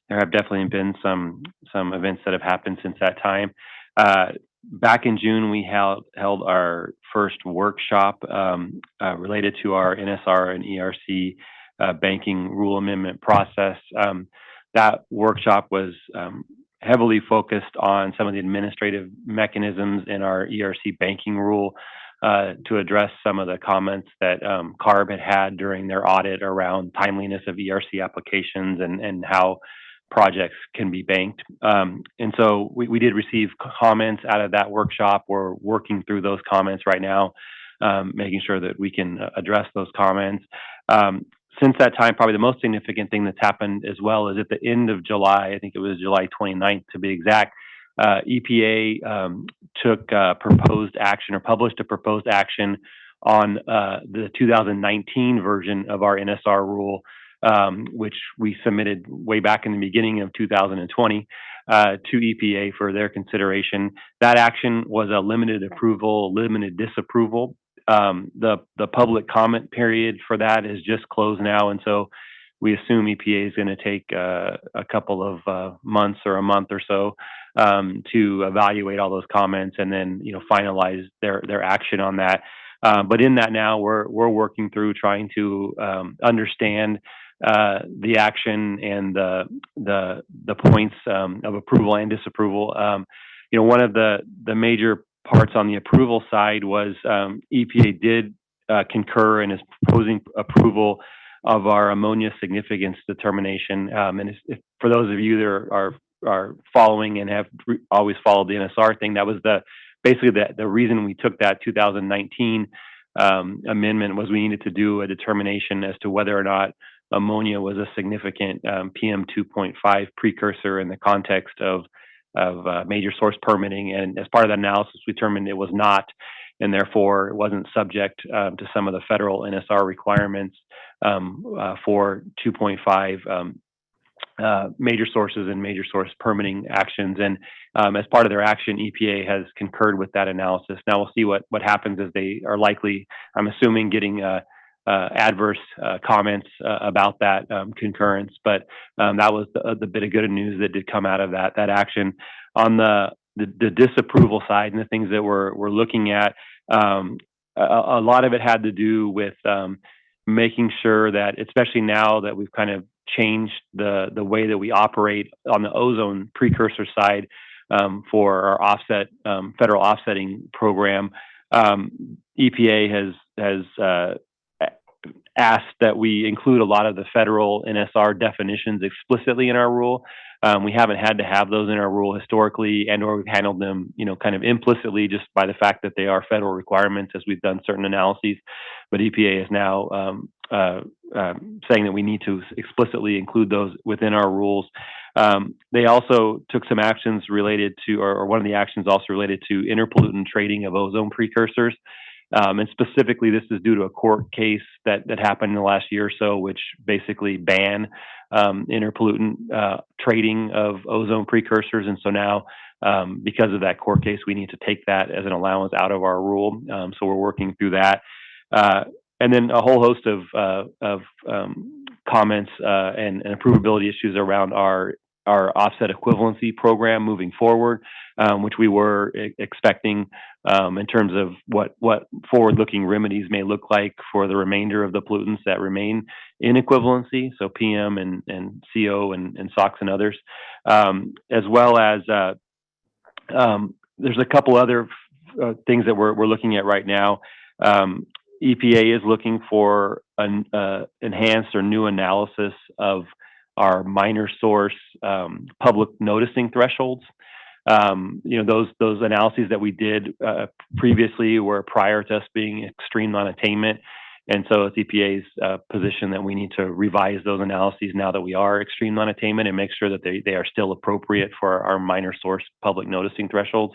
there have definitely been some events that have happened since that time. Back in June, we held our first workshop related to our NSR and ERC banking rule amendment process. That workshop was heavily focused on some of the administrative mechanisms in our ERC banking rule to address some of the comments that CARB had during their audit around timeliness of ERC applications and how projects can be banked. And so we did receive comments out of that workshop. We're working through those comments right now, making sure that we can address those comments. Since that time, probably the most significant thing that's happened as well is at the end of July, I think it was July 29th to be exact, EPA took proposed action or published a proposed action on the 2019 version of our NSR rule, which we submitted way back in the beginning of 2020 to EPA for their consideration. That action was a limited approval, limited disapproval. The public comment period for that is just closed now, and so we assume EPA is going to take a couple of months or a month or so to evaluate all those comments and then finalize their action on that. But in that now, we're working through trying to understand the action and the points of approval and disapproval. One of the major parts on the approval side was EPA did concur and is proposing approval of our ammonia significance determination. And for those of you that are following and have always followed the NSR thing, that was basically the reason we took that 2019 amendment was we needed to do a determination as to whether or not ammonia was a significant PM 2.5 precursor in the context of major source permitting. And as part of that analysis, we determined it was not, and therefore it wasn't subject to some of the federal NSR requirements for 2.5 major sources and major source permitting actions. And as part of their action, EPA has concurred with that analysis. Now we'll see what happens as they are likely, I'm assuming, getting adverse comments about that concurrence. But that was the bit of good news that did come out of that action. On the disapproval side and the things that we're looking at, a lot of it had to do with making sure that, especially now that we've kind of changed the way that we operate on the ozone precursor side for our federal offsetting program, EPA has asked that we include a lot of the federal NSR definitions explicitly in our rule. We haven't had to have those in our rule historically, or we've handled them, kind of implicitly just by the fact that they are federal requirements as we've done certain analyses. But EPA is now saying that we need to explicitly include those within our rules. They also took some actions related to, or one of the actions also related to interpollutant trading of ozone precursors. And specifically, this is due to a court case that happened in the last year or so, which basically banned interpollutant trading of ozone precursors. And so now, because of that court case, we need to take that as an allowance out of our rule. So we're working through that. And then a whole host of comments and approvability issues around our offset equivalency program moving forward, which we were expecting in terms of what forward-looking remedies may look like for the remainder of the pollutants that remain in equivalency, so PM and CO and SOx and others, as well as there's a couple other things that we're looking at right now. EPA is looking for an enhanced or new analysis of our minor source public noticing thresholds. Those analyses that we did previously were prior to us being extreme non-attainment. And so it's EPA's position that we need to revise those analyses now that we are extreme non-attainment and make sure that they are still appropriate for our minor source public noticing thresholds.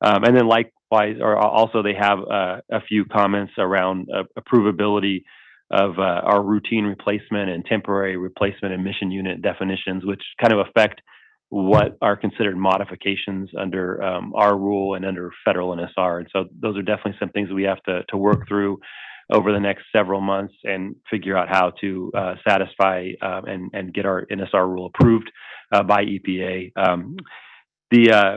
And then likewise, or also they have a few comments around approvability of our routine replacement and temporary replacement emission unit definitions, which kind of affect what are considered modifications under our rule and under federal NSR. And so those are definitely some things we have to work through over the next several months and figure out how to satisfy and get our NSR rule approved by EPA.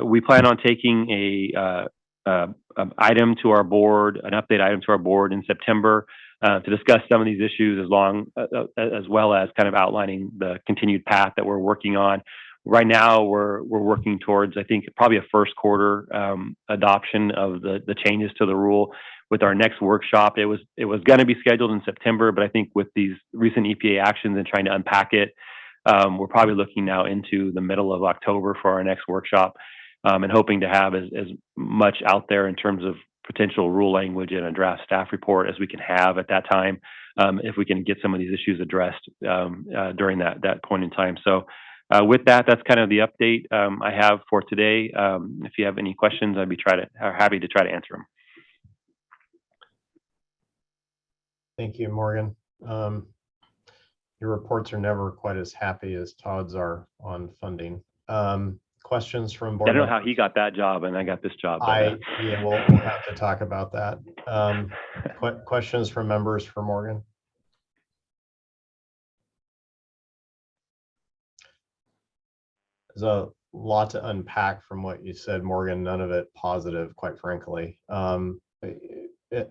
We plan on taking an item to our board, an update item to our board in September to discuss some of these issues as well as kind of outlining the continued path that we're working on. Right now, we're working towards, I think, probably a first quarter adoption of the changes to the rule. With our next workshop, it was going to be scheduled in September, but I think with these recent EPA actions and trying to unpack it, we're probably looking now into the middle of October for our next workshop, and hoping to have as much out there in terms of potential rule language and a draft staff report as we can have at that time, if we can get some of these issues addressed during that point in time. So with that, that's kind of the update I have for today. If you have any questions, I'd be happy to try to answer them. Thank you, Morgan. Your reports are never quite as happy as Todd's are on funding. Questions from board? I don't know how he got that job and I got this job. Yeah, we'll have to talk about that. Questions from members for Morgan? There's a lot to unpack from what you said, Morgan, none of it positive, quite frankly.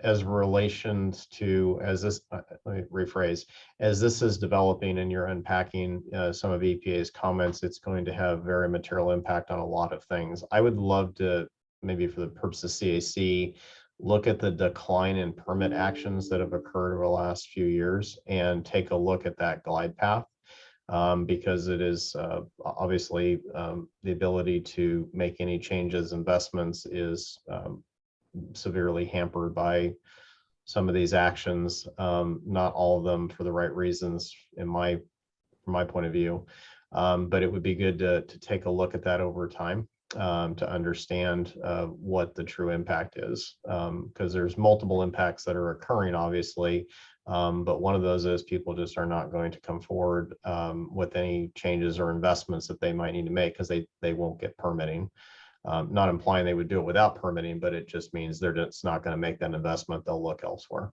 As relations to, let me rephrase, as this is developing and you're unpacking some of EPA's comments, it's going to have very material impact on a lot of things. I would love to, maybe for the purpose of CAC, look at the decline in permit actions that have occurred over the last few years and take a look at that glide path. Because it is obviously the ability to make any changes, investments is severely hampered by some of these actions, not all of them for the right reasons from my point of view. But it would be good to take a look at that over time to understand what the true impact is, because there's multiple impacts that are occurring, obviously. But one of those is people just are not going to come forward with any changes or investments that they might need to make because they won't get permitting. Not implying they would do it without permitting, but it just means they're just not going to make that investment. They'll look elsewhere.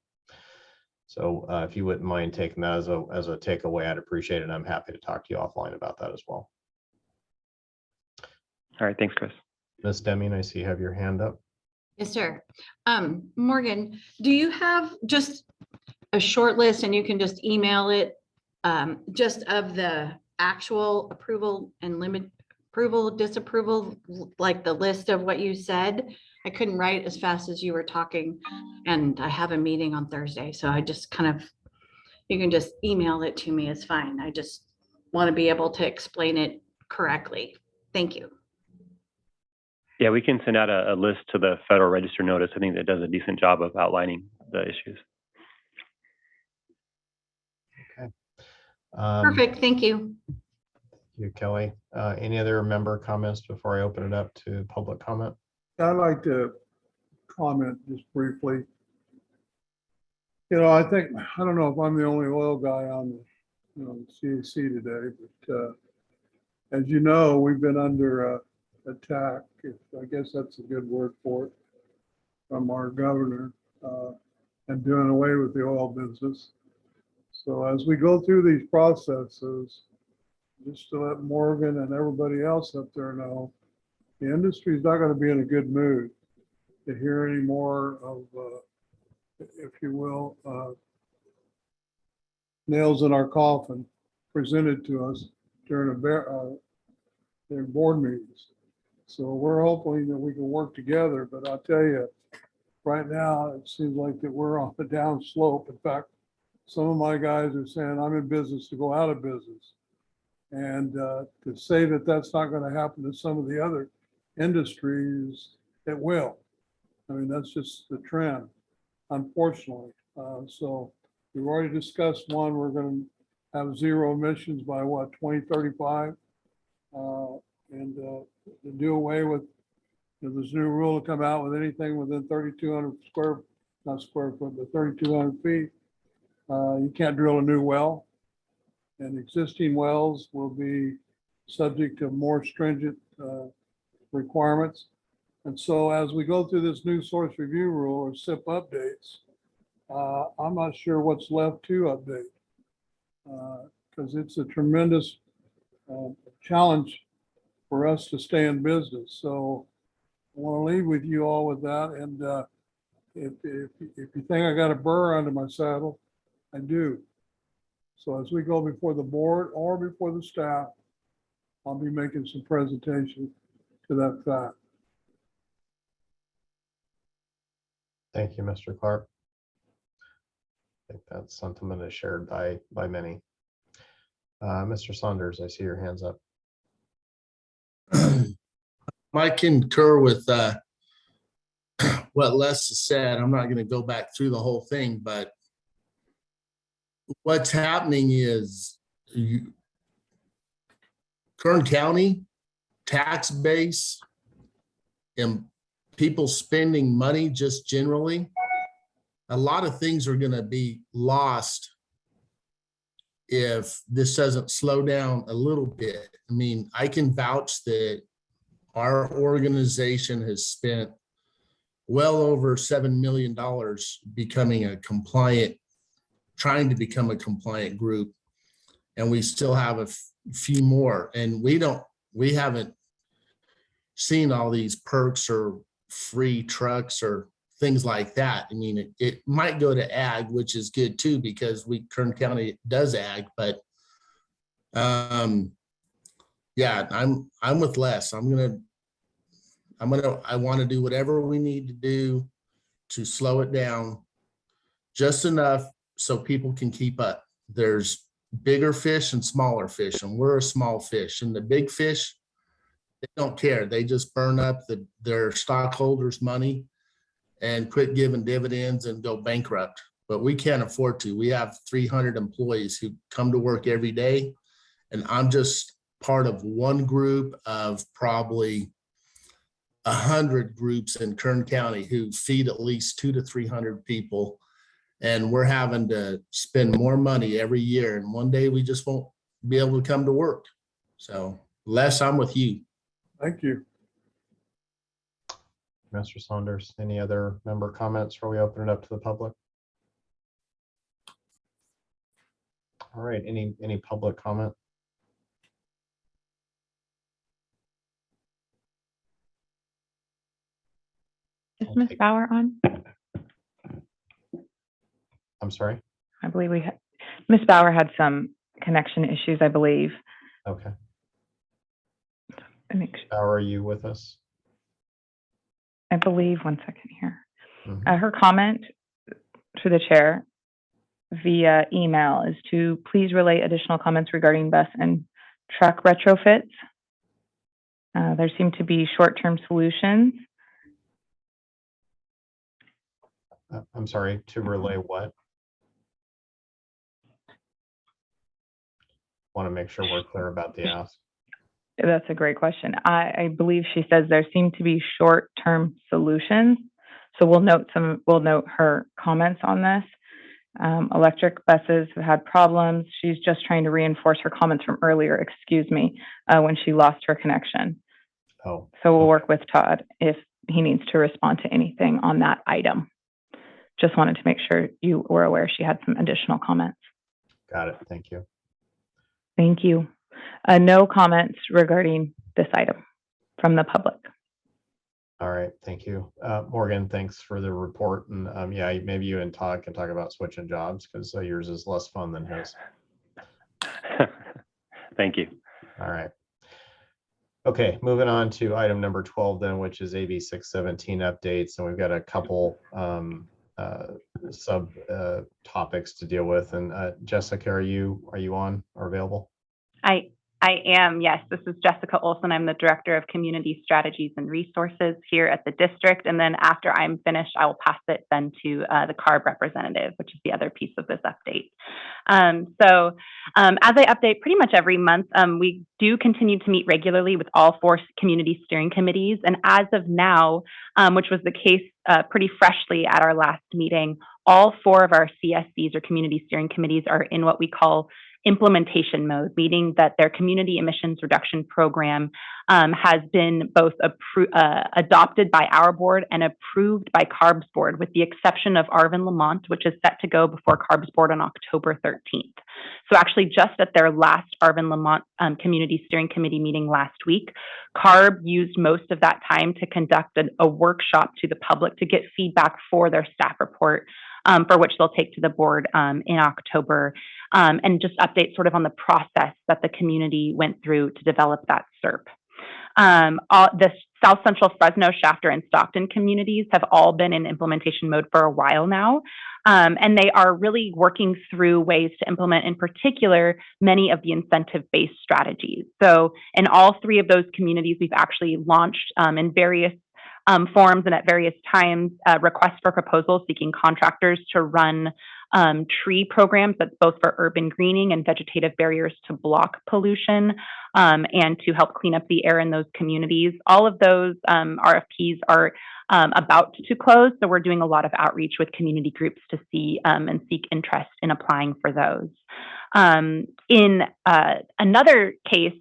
So if you wouldn't mind taking that as a takeaway, I'd appreciate it. I'm happy to talk to you offline about that as well. All right, thanks, Chris. Ms. Deming, I see you have your hand up. Yes, sir. Morgan, do you have just a short list, and you can just email it, just of the actual approval and limit approval, disapproval, like the list of what you said? I couldn't write as fast as you were talking, and I have a meeting on Thursday, so I just you can just email it to me, it's fine. I just want to be able to explain it correctly. Thank you. Yeah, we can send out a list to the Federal Register notice. I think that does a decent job of outlining the issues. Okay. Perfect, thank you. Thank you, Kelly. Any other member comments before I open it up to public comment? I'd like to comment just briefly. I think, I don't know if I'm the only oil guy on the CAC today, but as you know, we've been under attack, I guess that's a good word for it, from our governor and doing away with the oil business. So as we go through these processes, just to let Morgan and everybody else up there know, the industry is not going to be in a good mood to hear any more of, if you will, nails in our coffin presented to us during board meetings. So we're hoping that we can work together, but I'll tell you, right now, it seems like that we're on the down slope. In fact, some of my guys are saying I'm in business to go out of business. And to say that that's not going to happen to some of the other industries, it will. I mean, that's just the trend, unfortunately. So we've already discussed one, we're going to have zero emissions by what, 2035? And to do away with, this new rule to come out with anything within 3,200 not square foot, but 3,200 feet. You can't drill a new well. And existing wells will be subject to more stringent requirements. And so as we go through this new source review rule or SIP updates, I'm not sure what's left to update because it's a tremendous challenge for us to stay in business. So I want to leave with you all with that. And if you think I got a burr under my saddle, I do. So as we go before the board or before the staff, I'll be making some presentation to that fact. Thank you, Mr. Clark. I think that sentiment is shared by many. Mr. Saunders, I see your hands up. I concur with what Les has said. I'm not going to go back through the whole thing, but what's happening is Kern County tax base and people spending money just generally, a lot of things are going to be lost if this doesn't slow down a little bit. I mean, I can vouch that our organization has spent well over $7 million becoming a compliant, trying to become a compliant group. And we still have a few more. And we haven't seen all these perks or free trucks or things like that. I mean, it might go to ag, which is good too, because Kern County does ag, but yeah, I'm with Les. I want to do whatever we need to do to slow it down just enough so people can keep up. There's bigger fish and smaller fish, and we're a small fish, and the big fish, they don't care. They just burn up their stockholders' money and quit giving dividends and go bankrupt. But we can't afford to. We have 300 employees who come to work every day, and I'm just part of one group of probably 100 groups in Kern County who feed at least 200 to 300 people. And we're having to spend more money every year. And one day we just won't be able to come to work. So Les, I'm with you. Thank you. Mr. Saunders, any other member comments before we open it up to the public? All right, any public comment? Is Ms. Bauer on? I'm sorry? I believe Ms. Bauer had some connection issues, I believe. Okay. Bauer, are you with us? I believe, one second here. Mm-hmm. Her comment to the chair via email is to please relay additional comments regarding bus and truck retrofits. There seem to be short-term solutions. I'm sorry, to relay what? Want to make sure we're clear about the ask. That's a great question. I believe she says there seem to be short-term solutions. So we'll note her comments on this. Electric buses have had problems. She's just trying to reinforce her comments from earlier, when she lost her connection. Oh. So we'll work with Todd if he needs to respond to anything on that item. Just wanted to make sure you were aware she had some additional comments. Got it. Thank you. Thank you. No comments regarding this item from the public. All right. Thank you. Morgan, thanks for the report. And yeah, maybe you and Todd can talk about switching jobs because yours is less fun than his. Thank you. All right. Okay, moving on to item number 12 then, which is AB 617 updates. And we've got a couple sub topics to deal with. And Jessica, are you on or available? I I am, yes. This is Jessica Olson. I'm the Director of Community Strategies and Resources here at the district. And then after I'm finished, I will pass it then to the CARB representative, which is the other piece of this update. As I update pretty much every month, we do continue to meet regularly with all 4 community steering committees. And as of now, which was the case pretty freshly at our last meeting, all 4 of our CSCs or community steering committees are in what we call implementation mode, meaning that their community emissions reduction program has been both adopted by our board and approved by CARB's board, with the exception of Arvin Lamont, which is set to go before CARB's board on October 13th. So actually just at their last Arvin Lamont Community Steering Committee meeting last week, CARB used most of that time to conduct a workshop to the public to get feedback for their staff report, for which they'll take to the board in October, and just update sort of on the process that the community went through to develop that SERP. The South Central, Fresno, Shafter, and Stockton communities have all been in implementation mode for a while now, and they are really working through ways to implement, in particular, many of the incentive-based strategies. So in all 3 of those communities, we've actually launched in various forums and at various times, requests for proposals seeking contractors to run tree programs that's both for urban greening and vegetative barriers to block pollution and to help clean up the air in those communities. All of those RFPs are about to close, so we're doing a lot of outreach with community groups to see and seek interest in applying for those. In another case,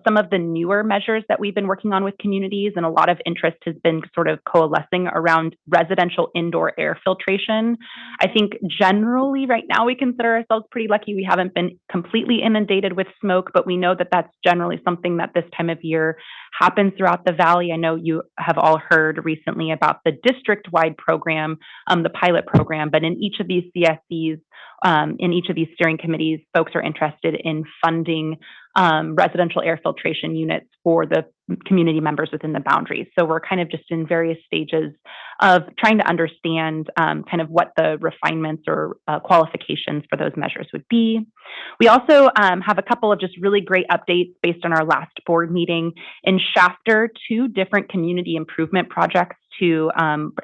some of the newer measures that we've been working on with communities, and a lot of interest has been sort of coalescing around residential indoor air filtration. I think generally right now we consider ourselves pretty lucky. We haven't been completely inundated with smoke, but we know that that's generally something that this time of year happens throughout the valley. I know you have all heard recently about the district-wide program, the pilot program, but in each of these CSCs, in each of these steering committees, folks are interested in funding residential air filtration units for the community members within the boundaries. So we're kind of just in various stages of trying to understand kind of what the refinements or qualifications for those measures would be. We also have a couple of just really great updates based on our last board meeting. In Shafter, 2 different community improvement projects to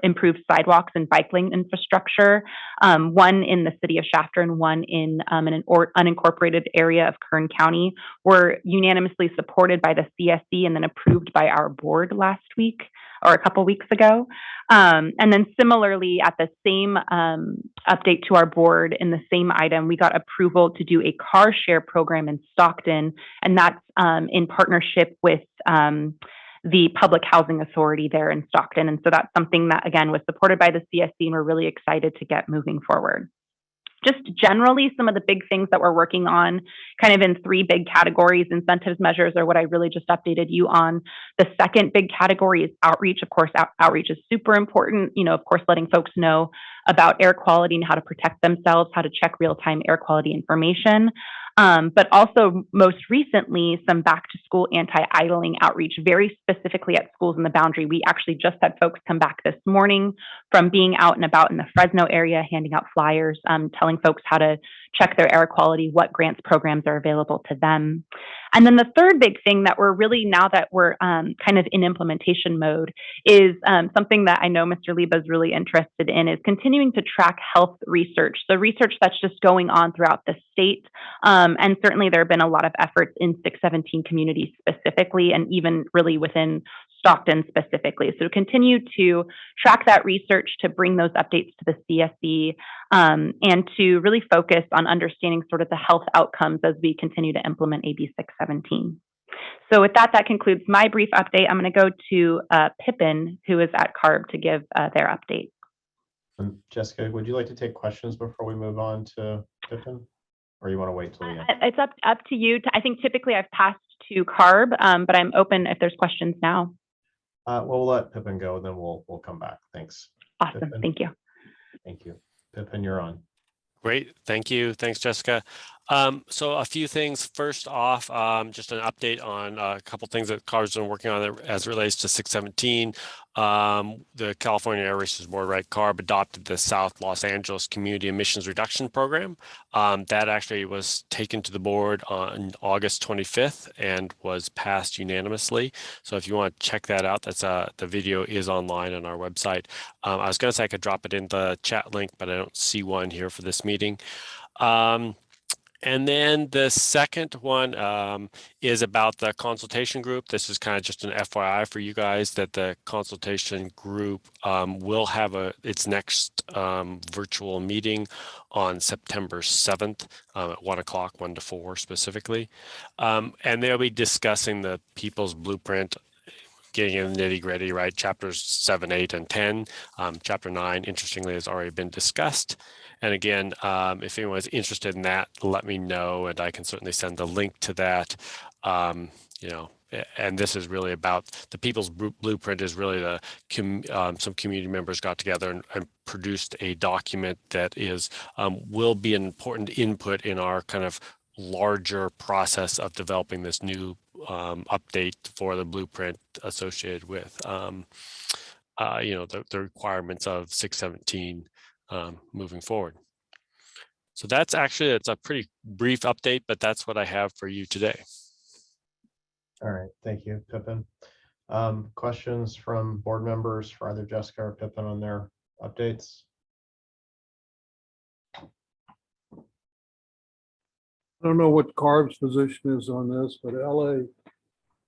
improve sidewalks and bike lane infrastructure, one in the city of Shafter and one in an unincorporated area of Kern County, were unanimously supported by the CSC and then approved by our board last week or a couple weeks ago. And then similarly, at the same update to our board in the same item, we got approval to do a car share program in Stockton, and that's in partnership with the Public Housing Authority there in Stockton. And so that's something that, again, was supported by the CSC, and we're really excited to get moving forward. Just generally, some of the big things that we're working on kind of in 3 big categories. Incentives measures are what I really just updated you on. The second big category is outreach. Of course, outreach is super important. You know, of course, letting folks know about air quality and how to protect themselves, how to check real-time air quality information. But also most recently, some back to school anti-idling outreach, very specifically at schools in the boundary. We actually just had folks come back this morning from being out and about in the Fresno area, handing out flyers, telling folks how to check their air quality, what grants programs are available to them. And then the third big thing that we're really, now that we're kind of in implementation mode, is something that I know Mr. Liba is really interested in, is continuing to track health research. So research that's just going on throughout the state. And certainly there have been a lot of efforts in 617 communities specifically, and even really within Stockton specifically. So continue to track that research, to bring those updates to the CSC, and to really focus on understanding sort of the health outcomes as we continue to implement AB 617. So with that, that concludes my brief update. I'm going to go to Pippin, who is at CARB, to give their update. Jessica, would you like to take questions before we move on to Pippin? Or you want to wait till the end? It's up to you. I think typically I've passed to CARB, but I'm open if there's questions now. Well, we'll let Pippin go, and then we'll come back. Thanks. Awesome. Pippin. Thank you. Thank you. Pippin, you're on. Great. Thank you. Thanks, Jessica. So a few things. First off, just an update on a couple things that CAR's been working on as it relates to 617. The California Air Resources Board, right, CARB adopted the South Los Angeles Community Emissions Reduction Program. That actually was taken to the board on August 25th and was passed unanimously. So if you want to check that out, that's the video is online on our website. I was going to say I could drop it in the chat link, but I don't see one here for this meeting. And then the second one is about the consultation group. This is kind of just an FYI for you guys that the consultation group will have its next virtual meeting on September 7th at 1 o'clock, 1 to 4 specifically. And they'll be discussing the People's Blueprint, getting in the nitty gritty, right? Chapters 7, 8, and 10. Chapter 9, interestingly, has already been discussed. And again, if anyone's interested in that, let me know, and I can certainly send the link to that. You know, and this is really about the People's Blueprint is really some community members got together and produced a document that is will be an important input in our kind of larger process of developing this new update for the blueprint associated with you know, the requirements of 617 moving forward. So that's actually, it's a pretty brief update, but that's what I have for you today. All right, thank you, Pippin. Questions from board members for either Jessica or Pippin on their updates? I don't know what CARB's position is on this, but LA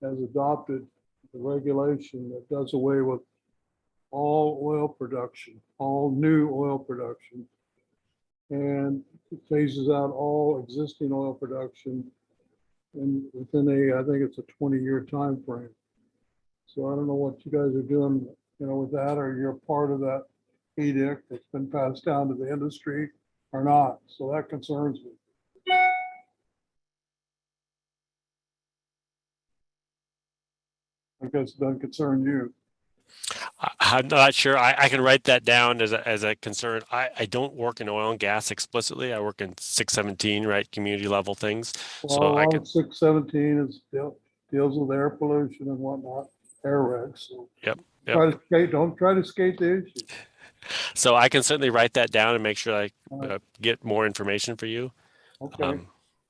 has adopted the regulation that does away with all oil production, all new oil production, and phases out all existing oil production and within I think it's a 20-year time frame. So I don't know what you guys are doing, you know, with that, or you're part of that edict that's been passed down to the industry or not. So that concerns me. I guess it doesn't concern you. I'm not sure. I can write that down as a concern. I don't work in oil and gas explicitly. I work in 617, right? Community level things. Well, So I can. 617 is deals with air pollution and whatnot, air regs. So Yep. don't try to skate the issue. So I can certainly write that down and make sure I get more information for you. Okay.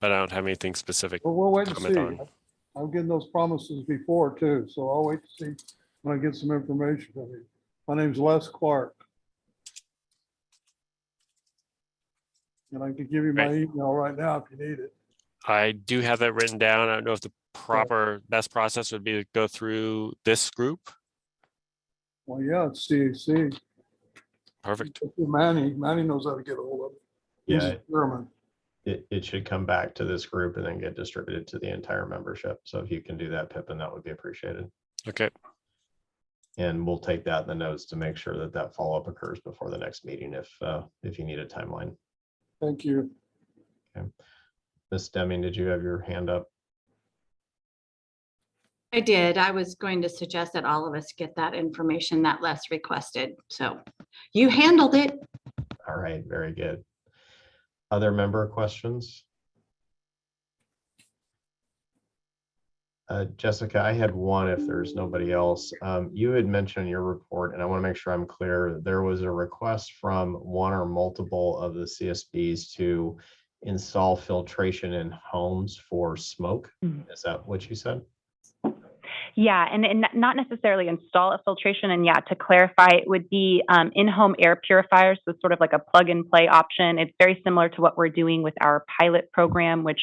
But I don't have anything specific. Well, we'll wait to and comment see. on. I'm getting those promises before too, so I'll wait to see when I get some information from you. My name's Les Clark. And I can give you my email right now if you need it. I do have that written down. I don't know if the proper best process would be to go through this group. Well, yeah, it's CAC. Perfect. Manny knows how to get a hold of it. He's Yeah, German. it should come back to this group and then get distributed to the entire membership. So if you can do that, Pippin, that would be appreciated. Okay. And we'll take that in the notes to make sure that that follow-up occurs before the next meeting if you need a timeline. Thank you. Okay. Ms. Deming, did you have your hand up? I did. I was going to suggest that all of us get that information that Les requested. So you handled it. All right, very good. Other member questions? Jessica, I had one if there's nobody else. You had mentioned in your report, and I want to make sure I'm clear, there was a request from one or multiple of the CSBs to install filtration in homes for smoke. Is that what you said? Yeah, and not necessarily install a filtration. And yeah, to clarify, it would be in-home air purifiers, so sort of like a plug and play option. It's very similar to what we're doing with our pilot program, which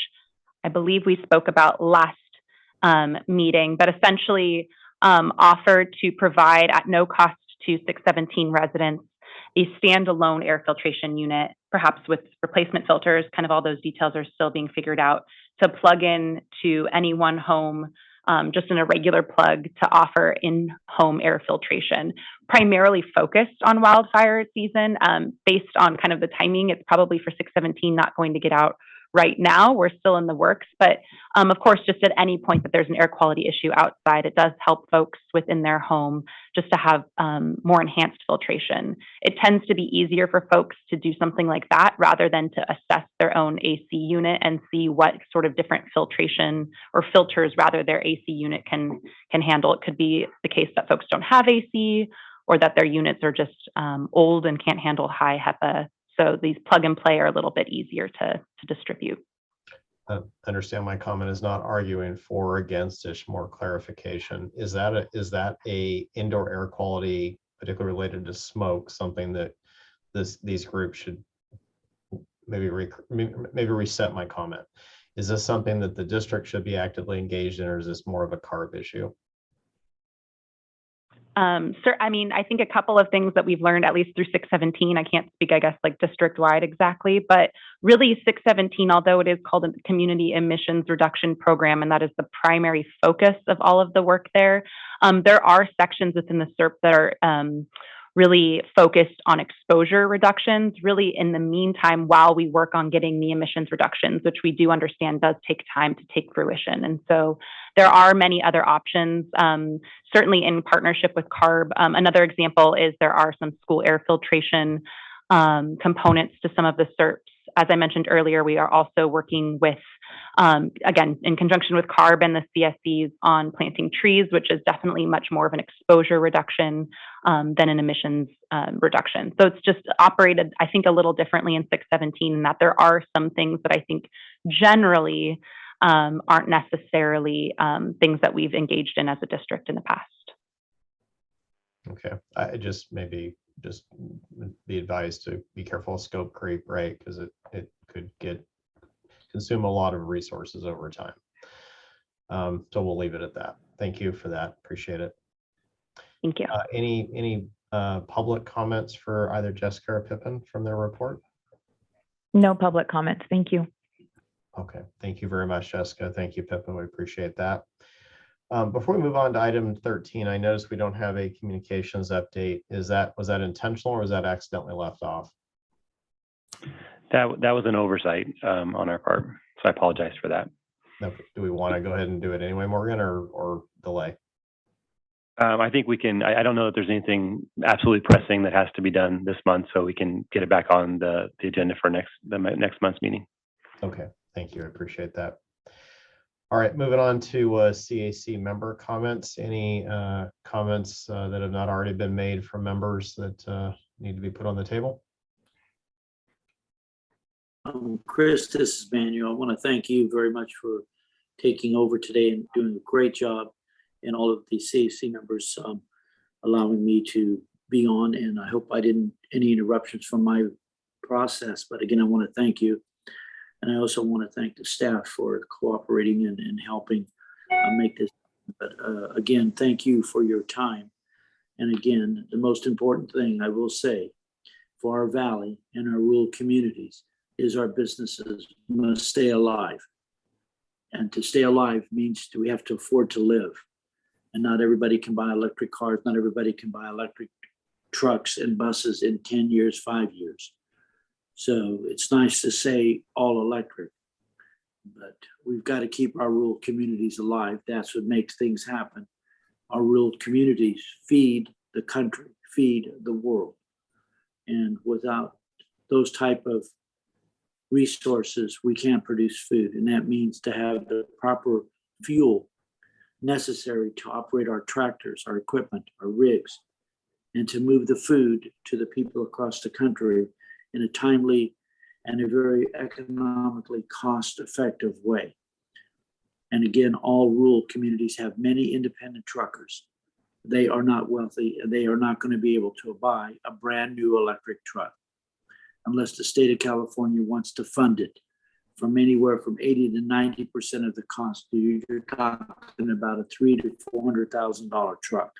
I believe we spoke about last meeting, but essentially offered to provide at no cost to 617 residents a standalone air filtration unit, perhaps with replacement filters. Kind of all those details are still being figured out, to plug in to any one home, just in a regular plug, to offer in-home air filtration, primarily focused on wildfire season. Based on kind of the timing, it's probably for 617 not going to get out right now. We're still in the works, but of course, just at any point that there's an air quality issue outside, it does help folks within their home just to have more enhanced filtration. It tends to be easier for folks to do something like that rather than to assess their own AC unit and see what sort of different filtration or filters rather their AC unit can handle. It could be the case that folks don't have AC or that their units are just old and can't handle high HEPA. So these plug and play are a little bit easier to distribute. Understand my comment is not arguing for or against, just more clarification. Is that a indoor air quality, particularly related to smoke, something that these groups should maybe reset my comment? Is this something that the district should be engaged in, or is this more of a CARB issue? Sir, I mean, I think a couple of things that we've learned, at least through 617, I can't speak, I guess, like district-wide exactly, but really 617, although it is called a Community Emissions Reduction Program, and that is the primary focus of all of the work there, there are sections within the SERP that are really focused on exposure reductions, really in the meantime, while we work on getting the emissions reductions, which we do understand does take time to take fruition. And so there are many other options, certainly in partnership with CARB. Another example is there are some school air filtration components to some of the SERPs. As I mentioned earlier, we are also working with, again, in conjunction with CARB and the CSCs on planting trees, which is definitely much more of an exposure reduction than an emissions reduction. So it's just operated, I think, a little differently in 617, in that there are some things that I think generally aren't necessarily things that we've engaged in as a district in the past. Okay, I just be advised to be careful of scope creep, right? Because it could consume a lot of resources over time. So we'll leave it at that. Thank you for that. Appreciate it. Thank you. Any public comments for either Jessica or Pippin from their report? No public comments. Thank you. Okay, thank you very much, Jessica. Thank you, Pippin. We appreciate that. Before we move on to item 13, I noticed we don't have a communications update. Was that intentional, or was that accidentally left off? That was an oversight on our part, so I apologize for that. Do we want to go ahead and do it anyway, Morgan, or delay? I think we can. I don't know that there's anything absolutely pressing that has to be done this month, so we can get it back on the agenda for next month's meeting. Okay, thank you. I appreciate that. All right, moving on to CAC member comments. Any comments that have not already been made from members that need to be put on the table? Chris, this is Manuel. I want to thank you very much for taking over today and doing a great job, and all of the CAC members allowing me to be on. And I hope I didn't any interruptions from my process. But again, I want to thank you. And I also want to thank the staff for cooperating and helping make this. But again, thank you for your time. And again, the most important thing I will say for our valley and our rural communities is our businesses must stay alive. And to stay alive means we have to afford to live. And not everybody can buy electric cars. Not everybody can buy electric trucks and buses in 10 years, 5 years. So it's nice to say all electric, but we've got to keep our rural communities alive. That's what makes things happen. Our rural communities feed the country, feed the world. And without those type of resources, we can't produce food. And that means to have the proper fuel necessary to operate our tractors, our equipment, our rigs, and to move the food to the people across the country in a timely and a very economically cost-effective way. And again, all rural communities have many independent truckers. They are not wealthy, and they are not going to be able to buy a brand new electric truck unless the state of California wants to fund it from anywhere from 80 to 90% of the cost. You're talking about a $300,000 to $400,000 truck.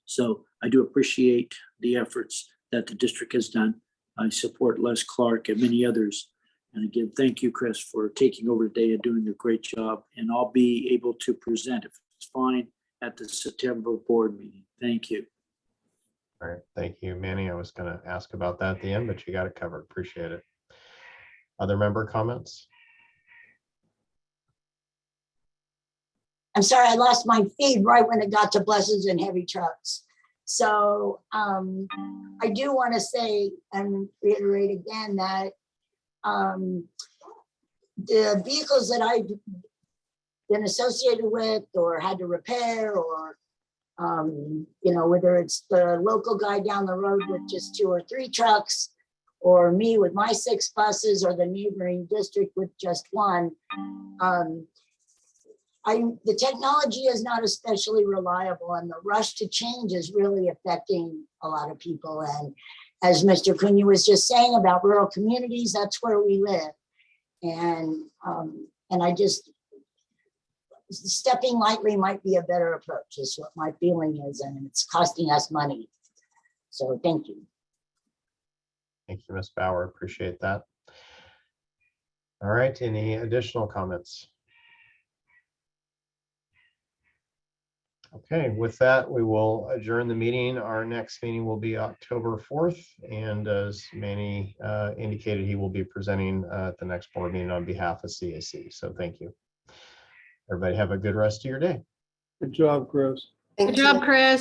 So I do appreciate the efforts that the district has done. I support Les Clark and many others. And again, thank you, Chris, for taking over today and doing a great job. And I'll be able to present, if it's fine, at the September board meeting. Thank you. All right, thank you, Manny. I was going to ask about that at the end, but you got it covered. Appreciate it. Other member comments? I'm sorry, I lost my feed right when it got to buses and heavy trucks. So I do want to say and reiterate again that the vehicles that I've been associated with or had to repair, or you know, whether it's the local guy down the road with just 2 or 3 trucks, or me with my 6 buses, or the neighboring district with just 1. The technology is not especially reliable, and the rush to change is really affecting a lot of people. And as Mr. Cunha was just saying about rural communities, that's where we live. And I just, stepping lightly might be a better approach, is what my feeling is, and it's costing us money. So thank you. Thank you, Ms. Bauer. Appreciate that. All right, any additional comments? Okay, with that, we will adjourn the meeting. Our next meeting will be October 4th. And as Manny indicated, he will be presenting at the next board meeting on behalf of CAC. So thank you. Everybody have a good rest of your day. Good job, Chris. Good job, Chris.